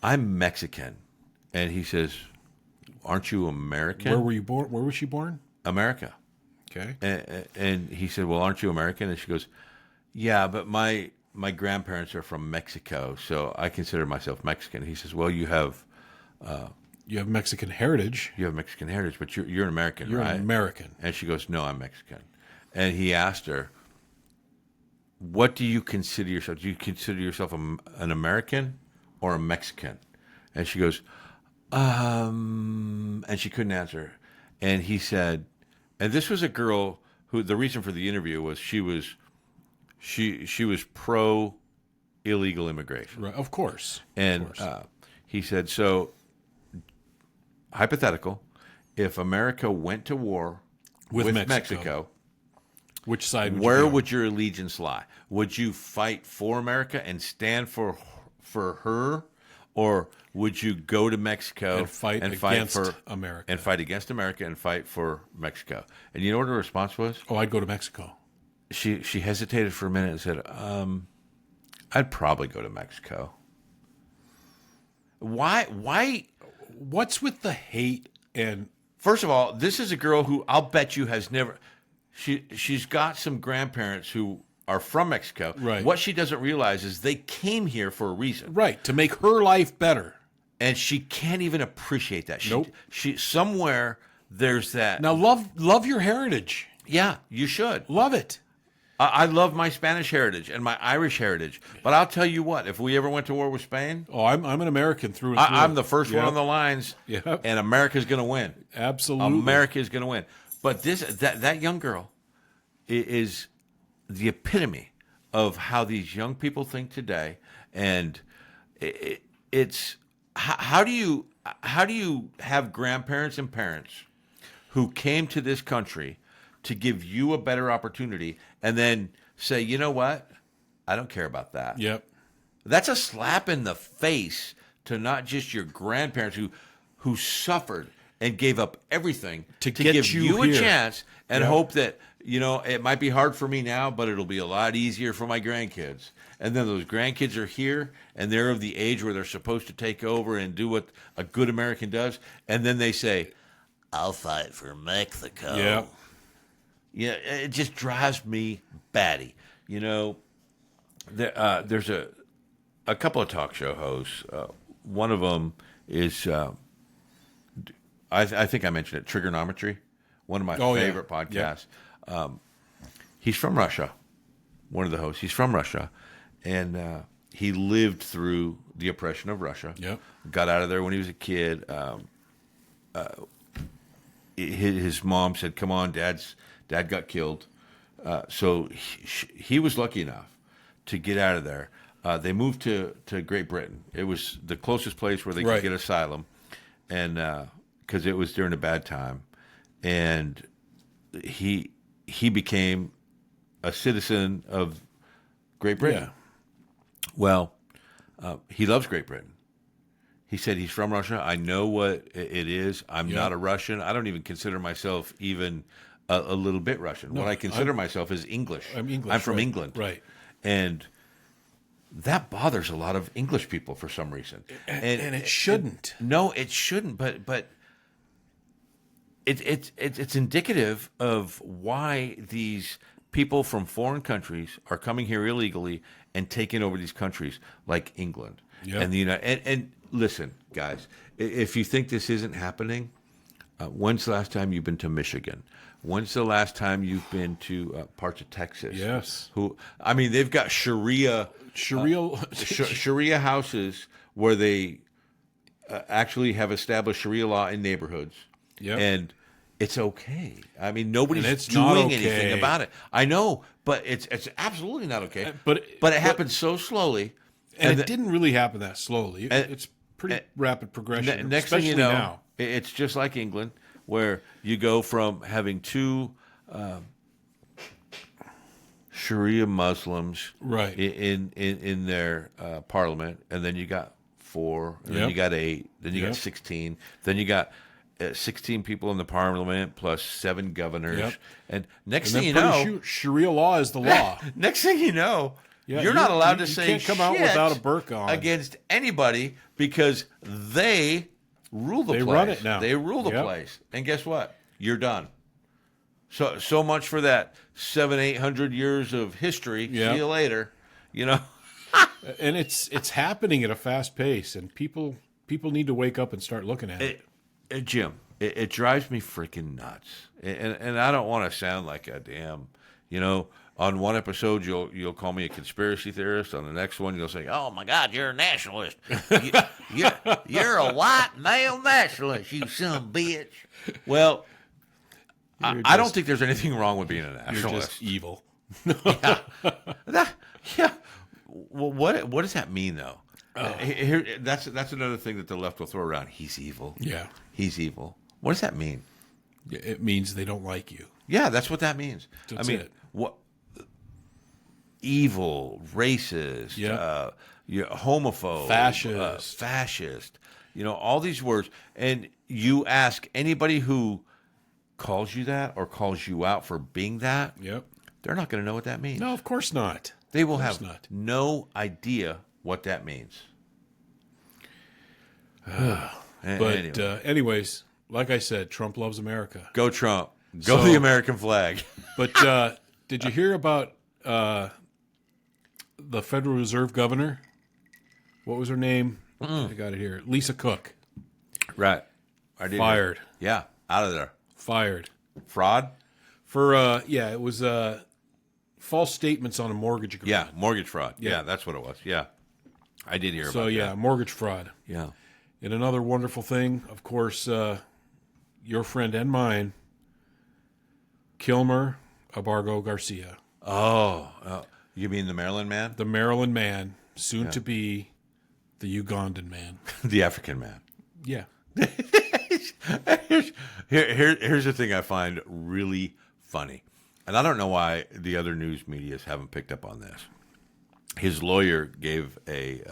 Speaker 2: I'm Mexican. And he says, aren't you American?
Speaker 1: Where were you born? Where was she born?
Speaker 2: America.
Speaker 1: Okay.
Speaker 2: And he said, well, aren't you American? And she goes, yeah, but my grandparents are from Mexico, so I consider myself Mexican. He says, well, you have
Speaker 1: Mexican heritage.
Speaker 2: You have Mexican heritage, but you're an American,
Speaker 1: you're
Speaker 2: right?
Speaker 1: You're an American.
Speaker 2: And she goes, no, I'm Mexican. And he asked her, what do you consider yourself? Do you consider yourself an American or a Mexican? And she goes, and she couldn't answer. And he said, and this was a girl who, the reason for the interview was she was pro illegal immigration.
Speaker 1: Right, of course.
Speaker 2: And
Speaker 1: of course.
Speaker 2: He said, so hypothetical, if America went to war with Mexico,
Speaker 1: which side would
Speaker 2: where would your allegiance lie? Would you fight for America and stand for her, or would you go to Mexico
Speaker 1: and fight against America
Speaker 2: and fight against America and fight for Mexico? And you know what her response was?
Speaker 1: Oh, I'd go to Mexico.
Speaker 2: She hesitated for a minute and said, I'd probably go to Mexico. Why?
Speaker 1: What's with the hate? And
Speaker 2: first of all, this is a girl who I'll bet you has never. She's got some grandparents who are from Mexico.
Speaker 1: Right.
Speaker 2: What she doesn't realize is they came here for a reason.
Speaker 1: Right, to make her life better.
Speaker 2: And she can't even appreciate that.
Speaker 1: Nope.
Speaker 2: She somewhere there's that.
Speaker 1: Now love your heritage.
Speaker 2: Yeah, you should.
Speaker 1: Love it.
Speaker 2: I love my Spanish heritage and my Irish heritage, but I'll tell you what: if we ever went to war with Spain,
Speaker 1: I'm an American through and through.
Speaker 2: I'm the first one on the lines, and America's going to win.
Speaker 1: Absolutely,
Speaker 2: America is going to win. But that young girl is the epitome of how these young people think today, and it's how do you have grandparents and parents who came to this country to give you a better opportunity, and then say, you know what, I don't care about that.
Speaker 1: Yep,
Speaker 2: that's a slap in the face to not just your grandparents who suffered and gave up everything to give you a chance and hope that, it might be hard for me now, but it'll be a lot easier for my grandkids. And then those grandkids are here, and they're of the age where they're supposed to take over and do what a good American does. And then they say, I'll fight for Mexico.
Speaker 1: Yeah.
Speaker 2: Yeah, it just drives me batty. There's a couple of talk show hosts. One of them is, I think I mentioned it, Trigonometry, one of my favorite podcasts. Yeah. He's from Russia, one of the hosts. He's from Russia, and he lived through the oppression of Russia.
Speaker 1: Yep.
Speaker 2: Got out of there when he was a kid. His mom said, come on, Dad got killed. So he was lucky enough to get out of there. They moved to Great Britain. It was the closest place where they could get asylum, and because it was during a bad time. And he became a citizen of Great Britain. Yeah. Well, he loves Great Britain. He said he's from Russia. I know what it is. I'm not a Russian. I don't even consider myself even a little bit Russian. No, what I consider myself is English.
Speaker 1: I'm English.
Speaker 2: I'm from England.
Speaker 1: Right.
Speaker 2: And that bothers a lot of English people for some reason.
Speaker 1: And it shouldn't.
Speaker 2: No, it shouldn't. But it's indicative of why these people from foreign countries are coming here illegally and taking over these countries like England and the United. And listen, guys, if you think this isn't happening, when's the last time you've been to Michigan? When's the last time you've been to parts of Texas?
Speaker 1: Yes.
Speaker 2: They've got Sharia houses where they actually have established Sharia law in neighborhoods.
Speaker 1: Yep.
Speaker 2: And it's okay. Nobody's doing anything about it. I know, but it's absolutely not okay. But it happened so slowly.
Speaker 1: And it didn't really happen that slowly. It's pretty rapid progression.
Speaker 2: Next thing you know,
Speaker 1: now.
Speaker 2: It's just like England, where you go from having two Sharia Muslims in their parliament, and then you got 4, and then you got 8, then you got 16, then you got 16 people in the parliament plus 7 governors, and next thing you know,
Speaker 1: Sharia law is the law.
Speaker 2: Next thing you know, you're not allowed to say
Speaker 1: can't come out without a burqa on
Speaker 2: against anybody because they rule the place.
Speaker 1: They run it now.
Speaker 2: They rule the place, and guess what? You're done. So much for that 700-800 years of history. See you later.
Speaker 1: And it's happening at a fast pace, and people need to wake up and start looking at it.
Speaker 2: Jim, it drives me freaking nuts, and I don't want to sound like a damn, on one episode you'll call me a conspiracy theorist. On the next one you'll say, "Oh my God, you're a nationalist. You're a white male nationalist, you son of a bitch." Well, I don't think there's anything wrong with being a nationalist.
Speaker 1: You're just evil.
Speaker 2: Well, what does that mean though? That's another thing that the left will throw around. He's evil.
Speaker 1: Yeah.
Speaker 2: He's evil. What does that mean?
Speaker 1: It means they don't like you.
Speaker 2: Yeah, that's what that means.
Speaker 1: That's it.
Speaker 2: What? Evil, racist, homophobe, fascist. All these words. And you ask anybody who calls you that or calls you out for being that, they're not going to know what that means.
Speaker 1: No, of course not.
Speaker 2: They will have no idea what that means.
Speaker 1: Anyways, like I said, Trump loves America.
Speaker 2: Go Trump. Go the American flag.
Speaker 1: But did you hear about the Federal Reserve governor? What was her name? I got it here. Lisa Cook.
Speaker 2: Right.
Speaker 1: Fired.
Speaker 2: Yeah, out of there.
Speaker 1: Fired.
Speaker 2: Fraud?
Speaker 1: For, it was false statements on a mortgage agreement.
Speaker 2: Yeah, mortgage fraud. Yeah, that's what it was. Yeah, I did hear about that.
Speaker 1: So, yeah, mortgage fraud.
Speaker 2: Yeah.
Speaker 1: And another wonderful thing, of course, your friend and Kilmer Abargo Garcia.
Speaker 2: Oh, you mean the Maryland man?
Speaker 1: The Maryland man, soon to be the Ugandan man.
Speaker 2: The African man.
Speaker 1: Yeah.
Speaker 2: Here's the thing I find really funny. And I don't know why the other news medias haven't picked up on this. His lawyer gave a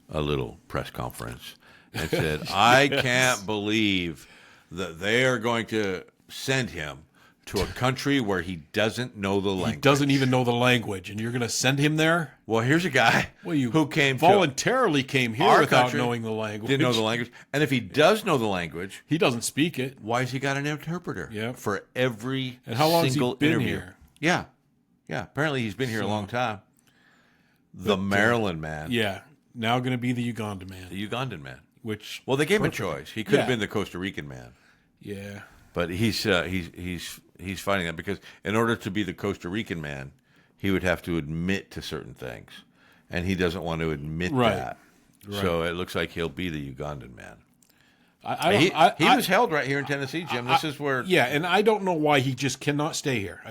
Speaker 2: little press conference and said, I can't believe that they are going to send him to a country where he doesn't know the language.
Speaker 1: He doesn't even know the language, and you're going to send him there?
Speaker 2: Well, here's a guy who came
Speaker 1: voluntarily came here without
Speaker 2: country,
Speaker 1: knowing the language.
Speaker 2: Didn't know the language. And if he does know the language,
Speaker 1: he doesn't speak it.
Speaker 2: Why has he got an interpreter? For every
Speaker 1: and how long
Speaker 2: single
Speaker 1: has he been
Speaker 2: interview?
Speaker 1: Here?
Speaker 2: Yeah. Apparently he's been here a long time. The Maryland man.
Speaker 1: Yeah. Now going to be the Ugandan man.
Speaker 2: The Ugandan man.
Speaker 1: Well,
Speaker 2: they gave him a choice. He could have been the Costa Rican man.
Speaker 1: Yeah.
Speaker 2: But he's fighting that because in order to be the Costa Rican man, he would have to admit to certain things, and he doesn't want to admit that. Right. So it looks like he'll be the Ugandan man. He was held right here in Tennessee, Jim. This is where.
Speaker 1: Yeah, and I don't know why he just cannot stay here.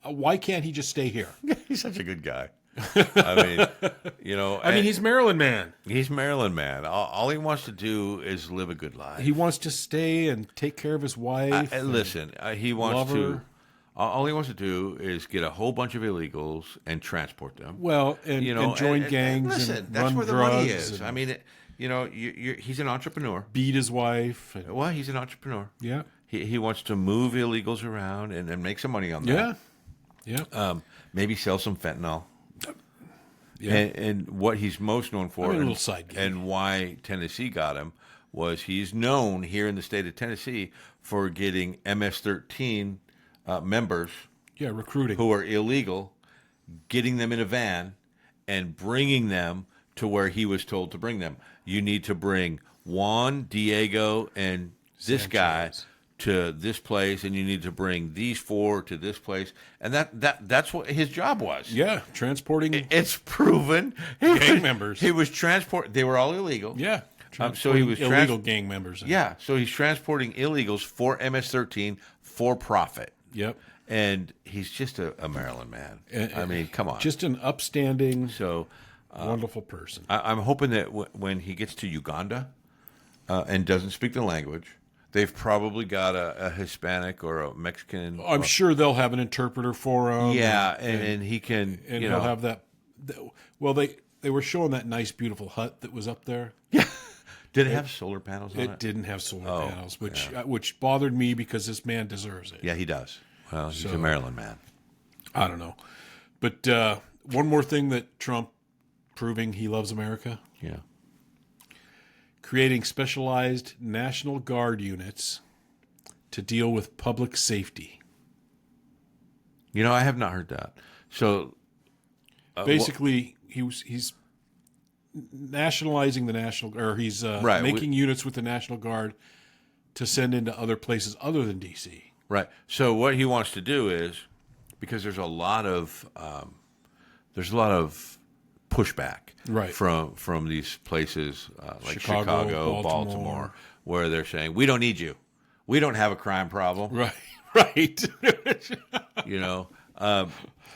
Speaker 1: Why can't he just stay here?
Speaker 2: He's such a good guy. I mean,
Speaker 1: he's Maryland man.
Speaker 2: He's Maryland man. All he wants to do is live a good life.
Speaker 1: He wants to stay and take care of his wife.
Speaker 2: He wants to. All he wants to do is get a whole bunch of illegals and transport them.
Speaker 1: Well, and join gangs and
Speaker 2: that's
Speaker 1: run
Speaker 2: where the
Speaker 1: drugs.
Speaker 2: Money is. I mean, he's an entrepreneur.
Speaker 1: Beat his wife.
Speaker 2: Well, he's an entrepreneur.
Speaker 1: Yeah.
Speaker 2: He wants to move illegals around and make some money on that.
Speaker 1: Yeah.
Speaker 2: Maybe sell some fentanyl.
Speaker 1: Yeah.
Speaker 2: And what he's most known for,
Speaker 1: a little side gig.
Speaker 2: And why Tennessee got him, was he's known here in the state of Tennessee for getting MS-13 members,
Speaker 1: recruiting,
Speaker 2: who are illegal, getting them in a van and bringing them to where he was told to bring them. You need to bring Juan, Diego, and this guy to this place, and you need to bring these 4 to this place, and that's what his job was.
Speaker 1: Yeah, transporting.
Speaker 2: It's proven
Speaker 1: gang members.
Speaker 2: He was transport. They were all illegal.
Speaker 1: Yeah,
Speaker 2: so he was
Speaker 1: illegal gang members.
Speaker 2: Yeah, so he's transporting illegals for MS-13 for profit.
Speaker 1: Yep.
Speaker 2: And he's just a Maryland man. I mean, come on.
Speaker 1: Just an upstanding, wonderful person.
Speaker 2: I'm hoping that when he gets to Uganda and doesn't speak the language, they've probably got a Hispanic or a Mexican.
Speaker 1: I'm sure they'll have an interpreter for him.
Speaker 2: Yeah, and he can.
Speaker 1: And he'll have that. Well, they were showing that nice, beautiful hut that was up there.
Speaker 2: Yeah. Did it have solar panels on it?
Speaker 1: It didn't have solar panels, which bothered me because this man deserves it.
Speaker 2: Yeah, he does. Well, he's a Maryland man.
Speaker 1: I don't know. But one more thing that Trump proving he loves America.
Speaker 2: Yeah.
Speaker 1: Creating specialized National Guard units to deal with public safety.
Speaker 2: I have not heard that. So
Speaker 1: basically, he's nationalizing the National, or he's making units with the National Guard to send into other places other than D.C.
Speaker 2: Right. So what he wants to do is, because there's a lot of pushback from these places like Chicago, Baltimore, where they're saying, we don't need you. We don't have a crime problem.
Speaker 1: Right.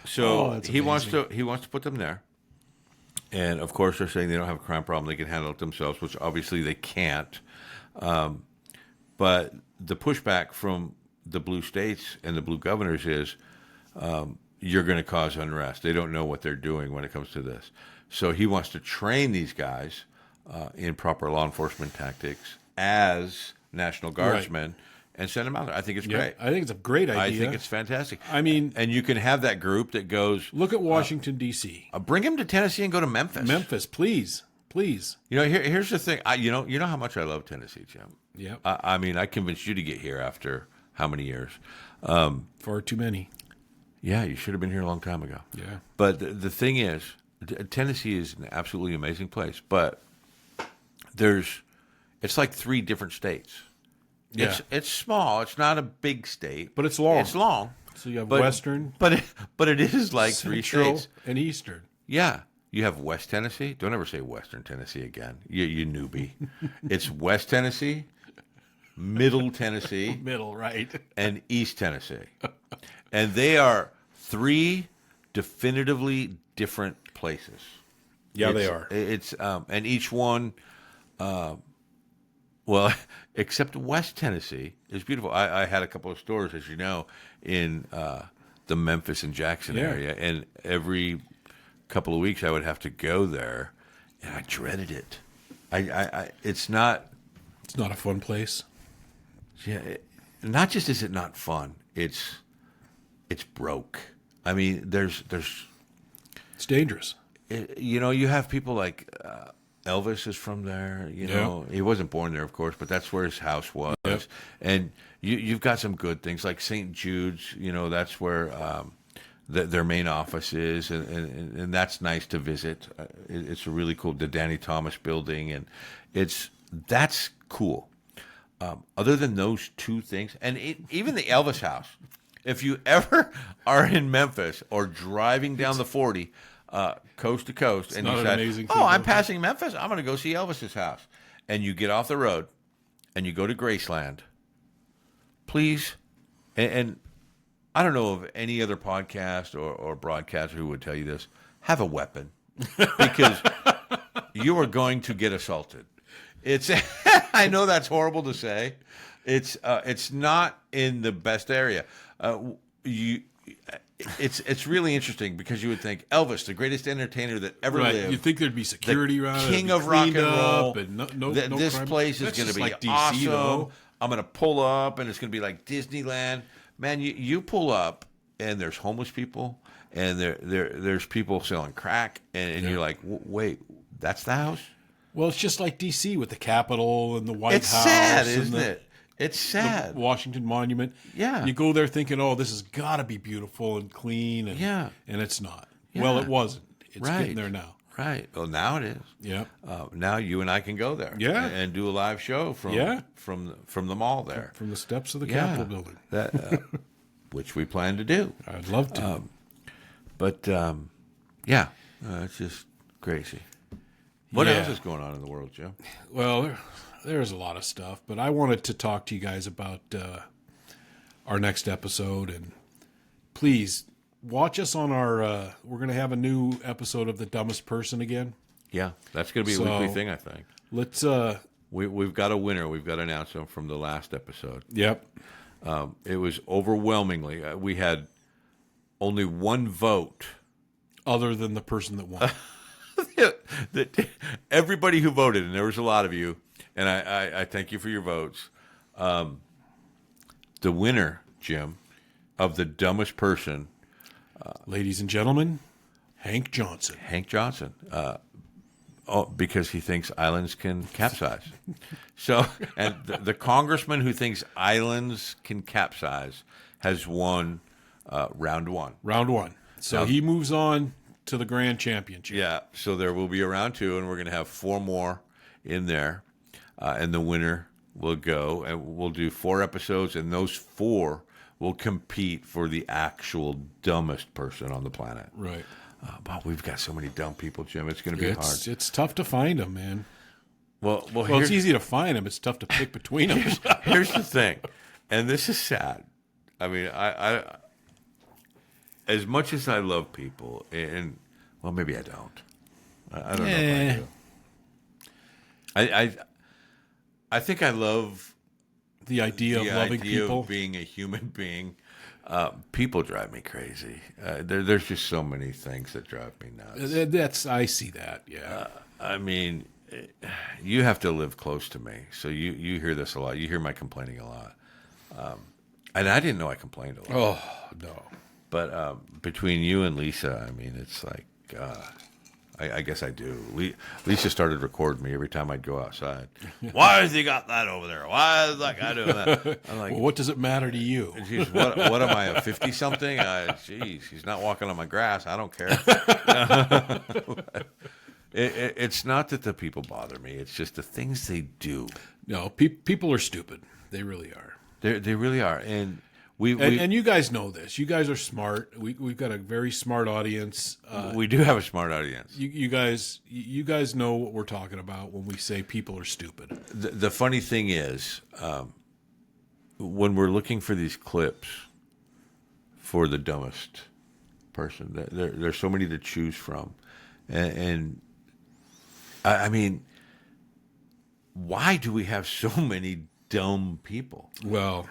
Speaker 2: So he wants to put them there. And of course they're saying they don't have a crime problem. They can handle it themselves, which obviously they can't. But the pushback from the blue states and the blue governors is, you're going to cause unrest. They don't know what they're doing when it comes to this. So he wants to train these guys in proper law enforcement tactics as National Guardsmen and send them out there. I think it's great.
Speaker 1: I think it's a great idea.
Speaker 2: I think it's fantastic.
Speaker 1: I mean,
Speaker 2: and you can have that group that goes.
Speaker 1: Look at Washington, D.C.
Speaker 2: Bring him to Tennessee and go to Memphis.
Speaker 1: Please.
Speaker 2: Here's the thing. You know how much I love Tennessee, Jim.
Speaker 1: Yeah.
Speaker 2: I mean, I convinced you to get here after how many years?
Speaker 1: Far too many.
Speaker 2: Yeah, you should have been here a long time ago.
Speaker 1: Yeah.
Speaker 2: But the thing is, Tennessee is an absolutely amazing place. But it's like 3 different states.
Speaker 1: Yeah.
Speaker 2: It's small. It's not a big state.
Speaker 1: But it's long.
Speaker 2: It's long.
Speaker 1: So you have Western,
Speaker 2: but it is like three
Speaker 1: Central,
Speaker 2: states
Speaker 1: and Eastern.
Speaker 2: Yeah, you have West Tennessee. Don't ever say Western Tennessee again. You newbie. It's West Tennessee, Middle Tennessee,
Speaker 1: Middle, right?
Speaker 2: and East Tennessee, and they are three definitively different places.
Speaker 1: Yeah, they are.
Speaker 2: It's and each one, well, except West Tennessee is beautiful. I had a couple of stores, as you know, in the Memphis and Jackson area, and every couple of weeks I would have to go there, and I dreaded it. It's not
Speaker 1: a fun place.
Speaker 2: Yeah, not just is it not fun, it's broke. I mean, there's
Speaker 1: It's dangerous.
Speaker 2: you have people like Elvis is from there. You know, he wasn't born there, of course, but that's where his house was.
Speaker 1: Yep.
Speaker 2: And you've got some good things like St. Jude's. That's where their main office is, and that's nice to visit. It's a really cool, the Danny Thomas building, and that's cool. Other than those two things, and even the Elvis house, if you ever are in Memphis or driving down the 40 coast to coast, and you say, "Oh, I'm passing Memphis, I'm going to go see Elvis's house," and you get off the road and you go to Graceland, please, and I don't know of any other podcast or broadcaster who would tell you this, have a weapon, because you are going to get assaulted. It's I know that's horrible to say. It's not in the best area. It's really interesting because you would think Elvis, the greatest entertainer that ever lived.
Speaker 1: You'd think there'd be security around it,
Speaker 2: king of rock and roll.
Speaker 1: And
Speaker 2: this place is going to be
Speaker 1: like DC,
Speaker 2: awesome.
Speaker 1: though.
Speaker 2: I'm going to pull up, and it's going to be like Disneyland. Man, you pull up, and there's homeless people, and there's people selling crack, and you're like, wait, that's the house?
Speaker 1: Well, it's just like DC with the Capitol and the White House.
Speaker 2: It's sad, isn't it? It's sad.
Speaker 1: The Washington Monument.
Speaker 2: Yeah.
Speaker 1: You go there thinking, oh, this has got to be beautiful and clean. And, and it's not.
Speaker 2: Yeah.
Speaker 1: Well, it wasn't. It's getting there now.
Speaker 2: Right. Well, now it is.
Speaker 1: Yeah.
Speaker 2: Now you and I can go there.
Speaker 1: Yeah.
Speaker 2: And do a live show from the mall there.
Speaker 1: From the steps of the Capitol building.
Speaker 2: That, which we plan to do.
Speaker 1: I'd love to.
Speaker 2: It's just crazy. What else is going on in the world, Joe?
Speaker 1: Well, there's a lot of stuff, but I wanted to talk to you guys about our next episode, and please watch us on our. We're going to have a new episode of The Dumbest Person again.
Speaker 2: Yeah, that's going to be a weekly thing, I think.
Speaker 1: Let's.
Speaker 2: We've got a winner. We've got to announce him from the last episode.
Speaker 1: Yep.
Speaker 2: It was overwhelmingly. We had only one vote,
Speaker 1: other than the person that won.
Speaker 2: Everybody who voted, and there was a lot of you, and I thank you for your votes. The winner, Jim, of The Dumbest Person,
Speaker 1: ladies and gentlemen, Hank Johnson.
Speaker 2: Hank Johnson, because he thinks islands can capsize. So, and the congressman who thinks islands can capsize has won round one.
Speaker 1: Round one. So he moves on to the grand championship.
Speaker 2: Yeah, so there will be a round two, and we're going to have 4 more in there, and the winner will go, and we'll do 4 episodes, and those 4 will compete for the actual dumbest person on the planet.
Speaker 1: Right.
Speaker 2: But we've got so many dumb people, Jim. It's going to be hard.
Speaker 1: It's tough to find them, man.
Speaker 2: Well,
Speaker 1: it's easy to find them. It's tough to pick between them.
Speaker 2: Here's the thing, and this is sad. I mean, I as much as I love people, and well, maybe I don't. I don't know if I do. I think I love
Speaker 1: the idea of loving people,
Speaker 2: of being a human being. People drive me crazy. There's just so many things that drive me nuts.
Speaker 1: I see that. Yeah.
Speaker 2: I mean, you have to live close to me, so you hear this a lot. You hear my complaining a lot, and I didn't know I complained a lot.
Speaker 1: Oh no.
Speaker 2: But between you and Lisa, I mean, it's like, I guess I do. Lisa started recording me every time I'd go outside. Why has he got that over there? Why is that guy doing that? I'm like,
Speaker 1: well, what does it matter to you?
Speaker 2: Geez, what am I, a 50-something? Jeez, he's not walking on my grass. I don't care. It's not that the people bother me. It's just the things they do.
Speaker 1: No, people are stupid. They really are.
Speaker 2: They really are. And
Speaker 1: And you guys know this. You guys are smart. We've got a very smart audience.
Speaker 2: We do have a smart audience.
Speaker 1: You guys know what we're talking about when we say people are stupid.
Speaker 2: The funny thing is, when we're looking for these clips for the dumbest person, there's so many to choose from, and I mean, why do we have so many dumb people?
Speaker 1: Well,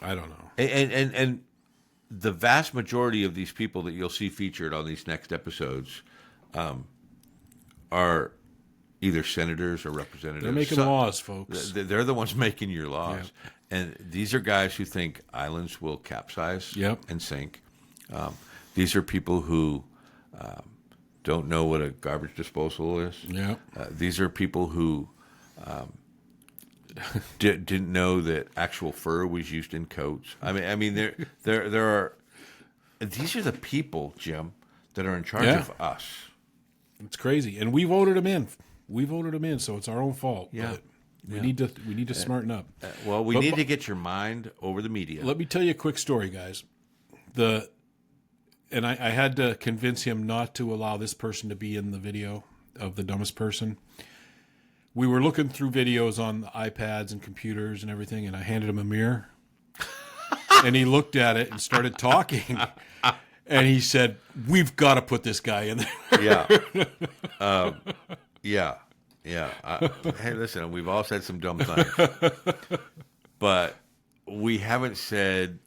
Speaker 1: I don't know.
Speaker 2: And the vast majority of these people that you'll see featured on these next episodes are either senators or representatives.
Speaker 1: They're making laws, folks.
Speaker 2: They're the ones making your laws.
Speaker 1: Yeah.
Speaker 2: And these are guys who think islands will capsize and sink. These are people who don't know what a garbage disposal is.
Speaker 1: Yeah.
Speaker 2: These are people who didn't know that actual fur was used in coats. I mean, there are. These are the people, Jim, that are in charge of us.
Speaker 1: It's crazy, and we voted them in. So it's our own fault.
Speaker 2: Yeah.
Speaker 1: But we need to smarten up.
Speaker 2: Well, we need to get your mind over the media.
Speaker 1: Let me tell you a quick story, guys. And I had to convince him not to allow this person to be in the video of the dumbest person. We were looking through videos on the iPads and computers and everything, and I handed him a mirror. And he looked at it and started talking. And he said, "We've got to put this guy in there."
Speaker 2: Yeah. Hey, listen, we've all said some dumb things. But we haven't said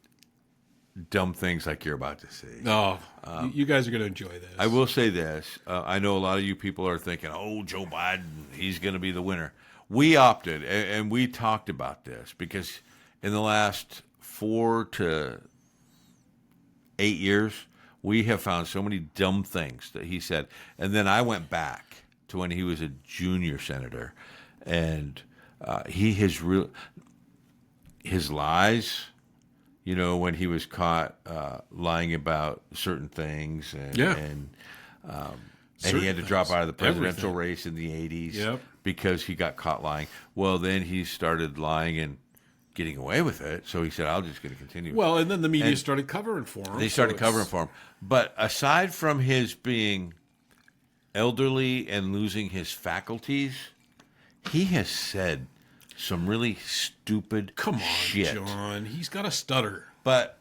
Speaker 2: dumb things like you're about to see.
Speaker 1: No, you guys are going to enjoy this.
Speaker 2: I will say this. I know a lot of you people are thinking, oh, Joe Biden, he's going to be the winner. We opted, and we talked about this, because in the last 4 to 8 years, we have found so many dumb things that he said. And then I went back to when he was a junior senator, and his lies, you know, when he was caught lying about certain things, and he had to drop out of the presidential race in the 80s because he got caught lying. Well, then he started lying and getting away with it, so he said, "I'm just going to continue."
Speaker 1: Well, and then the media started covering for him.
Speaker 2: They started covering for him. But aside from his being elderly and losing his faculties, he has said some really stupid shit.
Speaker 1: Come on, John. He's got a stutter.
Speaker 2: But,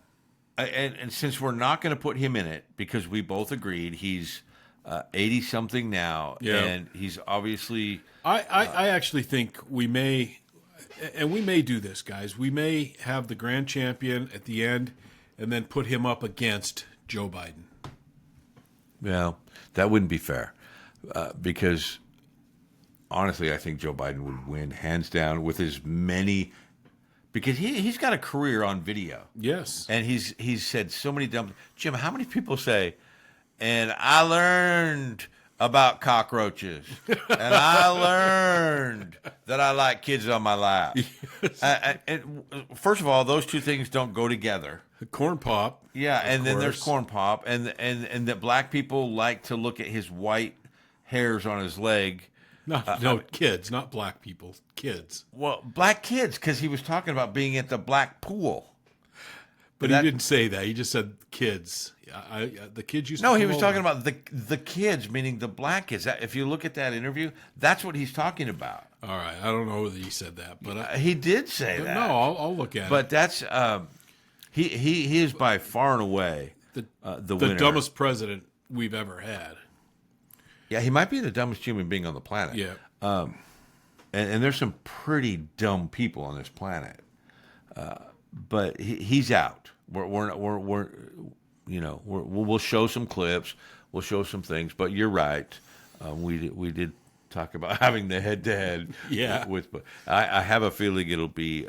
Speaker 2: and since we're not going to put him in it, because we both agreed he's 80-something now, and he's obviously...
Speaker 1: I actually think we may, and we may do this, guys. We may have the grand champion at the end and then put him up against Joe Biden.
Speaker 2: Well, that wouldn't be fair, because... honestly, I think Joe Biden would win hands down with as many, because he's got a career on video.
Speaker 1: Yes,
Speaker 2: and he's said so many dumb. Jim, how many people say, "And I learned about cockroaches, and I learned that I like kids on my lap." And first of all, those two things don't go together.
Speaker 1: The corn pop,
Speaker 2: and then there's corn pop, and that black people like to look at his white hairs on his leg.
Speaker 1: No, kids, not black people. Kids.
Speaker 2: Well, black kids, because he was talking about being at the black pool.
Speaker 1: But he didn't say that. He just said kids. The kids used to.
Speaker 2: No, he was talking about the kids, meaning the black kids. If you look at that interview, that's what he's talking about.
Speaker 1: All right, I don't know whether he said that, but
Speaker 2: he did say that.
Speaker 1: No, I'll look at it.
Speaker 2: But that's he is by far and away the winner.
Speaker 1: The dumbest president we've ever had.
Speaker 2: Yeah, he might be the dumbest human being on the planet.
Speaker 1: Yeah.
Speaker 2: And there's some pretty dumb people on this planet. But he's out. We'll show some clips. We'll show some things. But you're right. We did talk about having the head-to-head.
Speaker 1: Yeah.
Speaker 2: I have a feeling it'll be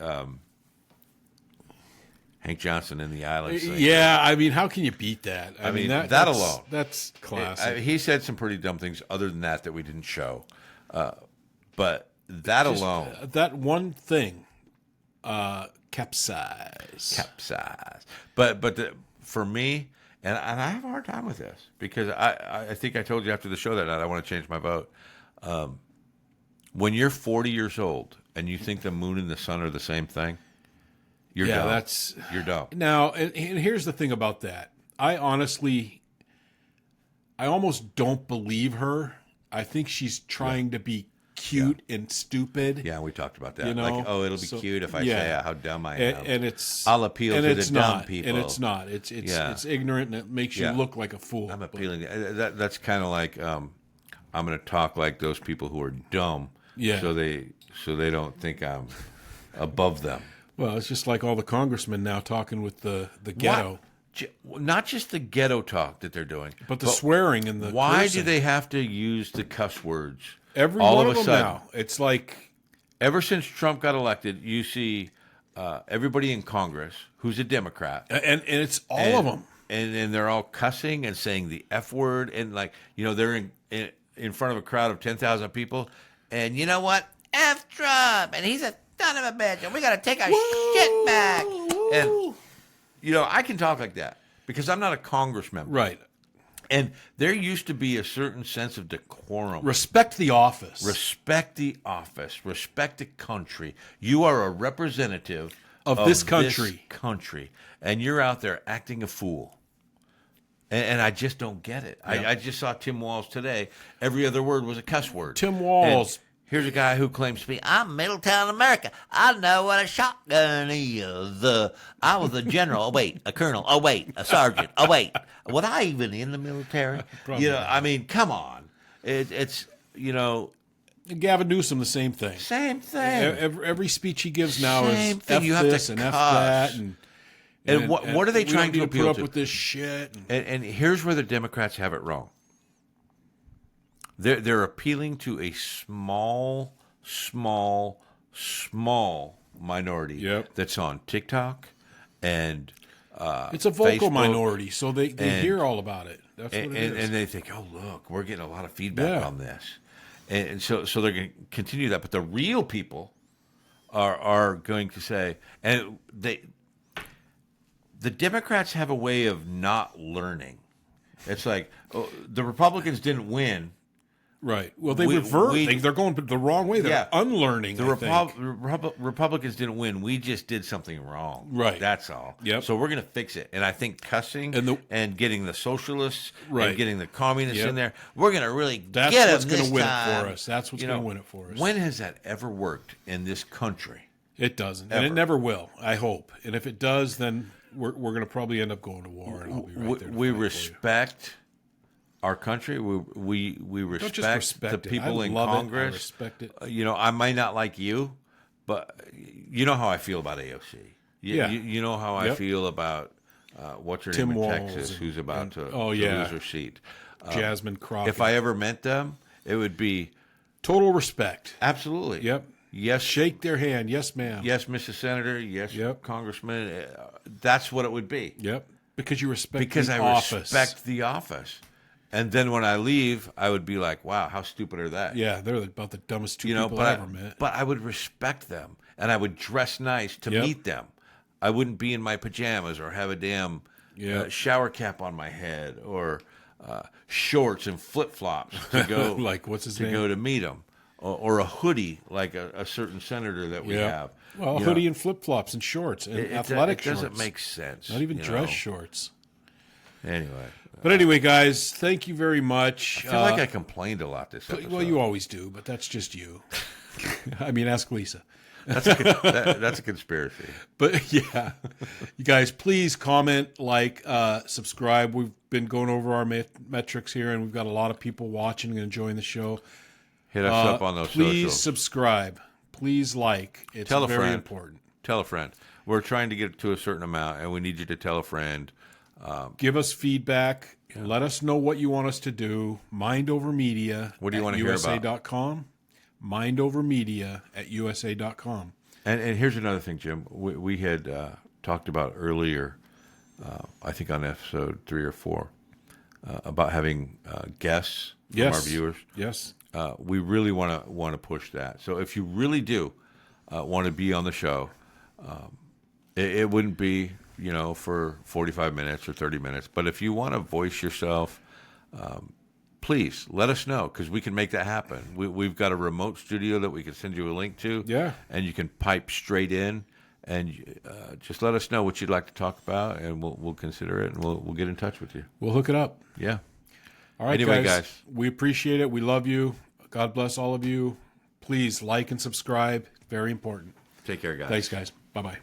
Speaker 2: Hank Johnson in the Islands thing.
Speaker 1: Yeah, I mean, how can you beat that?
Speaker 2: I mean, that alone.
Speaker 1: That's classic.
Speaker 2: He said some pretty dumb things other than that we didn't show. But that alone.
Speaker 1: That one thing, capsize.
Speaker 2: But for me, and I have a hard time with this, because I think I told you after the show that night I want to change my vote. When you're 40 years old and you think the moon and the sun are the same thing, you're dumb. You're dumb.
Speaker 1: Now, and here's the thing about that. I almost don't believe her. I think she's trying to be cute and stupid.
Speaker 2: Yeah, we talked about that.
Speaker 1: You know?
Speaker 2: Like, oh, it'll be cute if I say how dumb I am.
Speaker 1: And
Speaker 2: I'll appeal to the dumb people.
Speaker 1: And it's not. It's ignorant, and it makes you look like a fool.
Speaker 2: I'm appealing. That's kind of like I'm going to talk like those people who are dumb.
Speaker 1: Yeah.
Speaker 2: So they don't think I'm above them.
Speaker 1: Well, it's just like all the congressmen now talking with the ghetto.
Speaker 2: Not just the ghetto talk that they're doing,
Speaker 1: but the swearing and the
Speaker 2: why
Speaker 1: cursing.
Speaker 2: do they have to use the cuss words?
Speaker 1: Every
Speaker 2: all
Speaker 1: one
Speaker 2: of
Speaker 1: of
Speaker 2: a
Speaker 1: them
Speaker 2: sudden,
Speaker 1: now. It's like
Speaker 2: ever since Trump got elected, you see everybody in Congress who's a Democrat,
Speaker 1: and it's all of them,
Speaker 2: and they're all cussing and saying the F word, and like they're in front of a crowd of 10,000 people, and you know what? F Trump, and he's a son of a bitch, and we got to take our shit back. And I can talk like that because I'm not a Congress member.
Speaker 1: Right.
Speaker 2: And there used to be a certain sense of decorum.
Speaker 1: Respect the office.
Speaker 2: Respect the office. Respect the country. You are a representative
Speaker 1: of this country.
Speaker 2: And you're out there acting a fool. And I just don't get it. Yeah. I just saw Tim Walz today. Every other word was a cuss word.
Speaker 1: Tim Walz.
Speaker 2: Here's a guy who claims to be, I'm Middletown America. I know what a shotgun is. I was a general. Oh, wait, a colonel. Oh, wait, a sergeant. Oh, wait. Was I even in the military? I mean, come on. It's
Speaker 1: Gavin Newsom, the same thing.
Speaker 2: Same thing.
Speaker 1: Every speech he gives now is
Speaker 2: thing.
Speaker 1: F
Speaker 2: you
Speaker 1: this
Speaker 2: have
Speaker 1: and
Speaker 2: to
Speaker 1: F that.
Speaker 2: And what are they trying to appeal
Speaker 1: put up
Speaker 2: to?
Speaker 1: With this shit.
Speaker 2: And here's where the Democrats have it wrong. They're appealing to a small minority that's on TikTok and
Speaker 1: it's a vocal
Speaker 2: Facebook,
Speaker 1: minority, so they hear all about it. That's what it is.
Speaker 2: And they think, oh, look, we're getting a lot of feedback on this. And so they're going to continue that. But the real people are going to say, and the Democrats have a way of not learning. It's like, the Republicans didn't win.
Speaker 1: Right. Well, they revert. They're going the wrong way. They're unlearning.
Speaker 2: The Republicans didn't win. We just did something wrong.
Speaker 1: Right.
Speaker 2: That's all.
Speaker 1: Yep.
Speaker 2: So we're going to fix it. And I think cussing and getting the socialists and getting the communists in there, we're going to really get them this time.
Speaker 1: That's what's going to win it for us. That's what's going to win it for us.
Speaker 2: When has that ever worked in this country?
Speaker 1: It doesn't. Ever. And it never will, I hope. And if it does, then we're going to probably end up going to war. And I'll be right there.
Speaker 2: We respect our country. We respect the people in Congress.
Speaker 1: I respect it.
Speaker 2: I might not like you, but you know how I feel about AOC. You know how I feel about what's her name in Texas, who's about to lose her seat.
Speaker 1: Jasmine Crockett.
Speaker 2: If I ever met them, it would be
Speaker 1: total respect.
Speaker 2: Absolutely.
Speaker 1: Yep.
Speaker 2: Yes.
Speaker 1: Shake their hand. Yes, ma'am.
Speaker 2: Yes, Mrs. Senator. Yes, Congressman. That's what it would be.
Speaker 1: Yep. Because you respect
Speaker 2: respect the office. And then when I leave, I would be like, wow, how stupid are that?
Speaker 1: Yeah, they're about the dumbest two people I ever met.
Speaker 2: But I would respect them, and I would dress nice to meet them. I wouldn't be in my pajamas or have a damn shower cap on my head or shorts and flip-flops to go
Speaker 1: like what's his name?
Speaker 2: Go to meet them. Or a hoodie like a certain senator that we have.
Speaker 1: Well, a hoodie and flip-flops and shorts and athletic shorts.
Speaker 2: It doesn't make sense.
Speaker 1: Not even dress shorts.
Speaker 2: Anyway.
Speaker 1: But anyway, guys, thank you very much.
Speaker 2: I feel like I complained a lot this episode.
Speaker 1: Well, you always do, but that's just you. I mean, ask Lisa.
Speaker 2: That's a conspiracy.
Speaker 1: But yeah, you guys, please comment, like, subscribe. We've been going over our metrics here, and we've got a lot of people watching and enjoying the show.
Speaker 2: Hit us up on those
Speaker 1: please
Speaker 2: socials.
Speaker 1: Subscribe. Please like. It's very important.
Speaker 2: Tell a friend. We're trying to get to a certain amount, and we need you to tell a friend.
Speaker 1: Give us feedback. Let us know what you want us to do. Mind Over Media.
Speaker 2: What do you want to hear about?
Speaker 1: USA.com. Mind Over Media at USA.com.
Speaker 2: And here's another thing, Jim. We had talked about earlier, I think on episode 3 or 4, about having guests from our viewers.
Speaker 1: Yes.
Speaker 2: We really want to push that. So if you really do want to be on the show, it wouldn't be for 45 minutes or 30 minutes. But if you want to voice yourself, please let us know because we can make that happen. We've got a remote studio that we can send you a link to.
Speaker 1: Yeah.
Speaker 2: And you can pipe straight in And just let us know what you'd like to talk about, and we'll consider it, and we'll get in touch with you.
Speaker 1: We'll hook it up.
Speaker 2: Yeah.
Speaker 1: All right,
Speaker 2: anyway,
Speaker 1: guys. We appreciate it. We love you. God bless all of you. Please like and subscribe. Very important.
Speaker 2: Take care, guys.
Speaker 1: Thanks, guys. Bye-bye.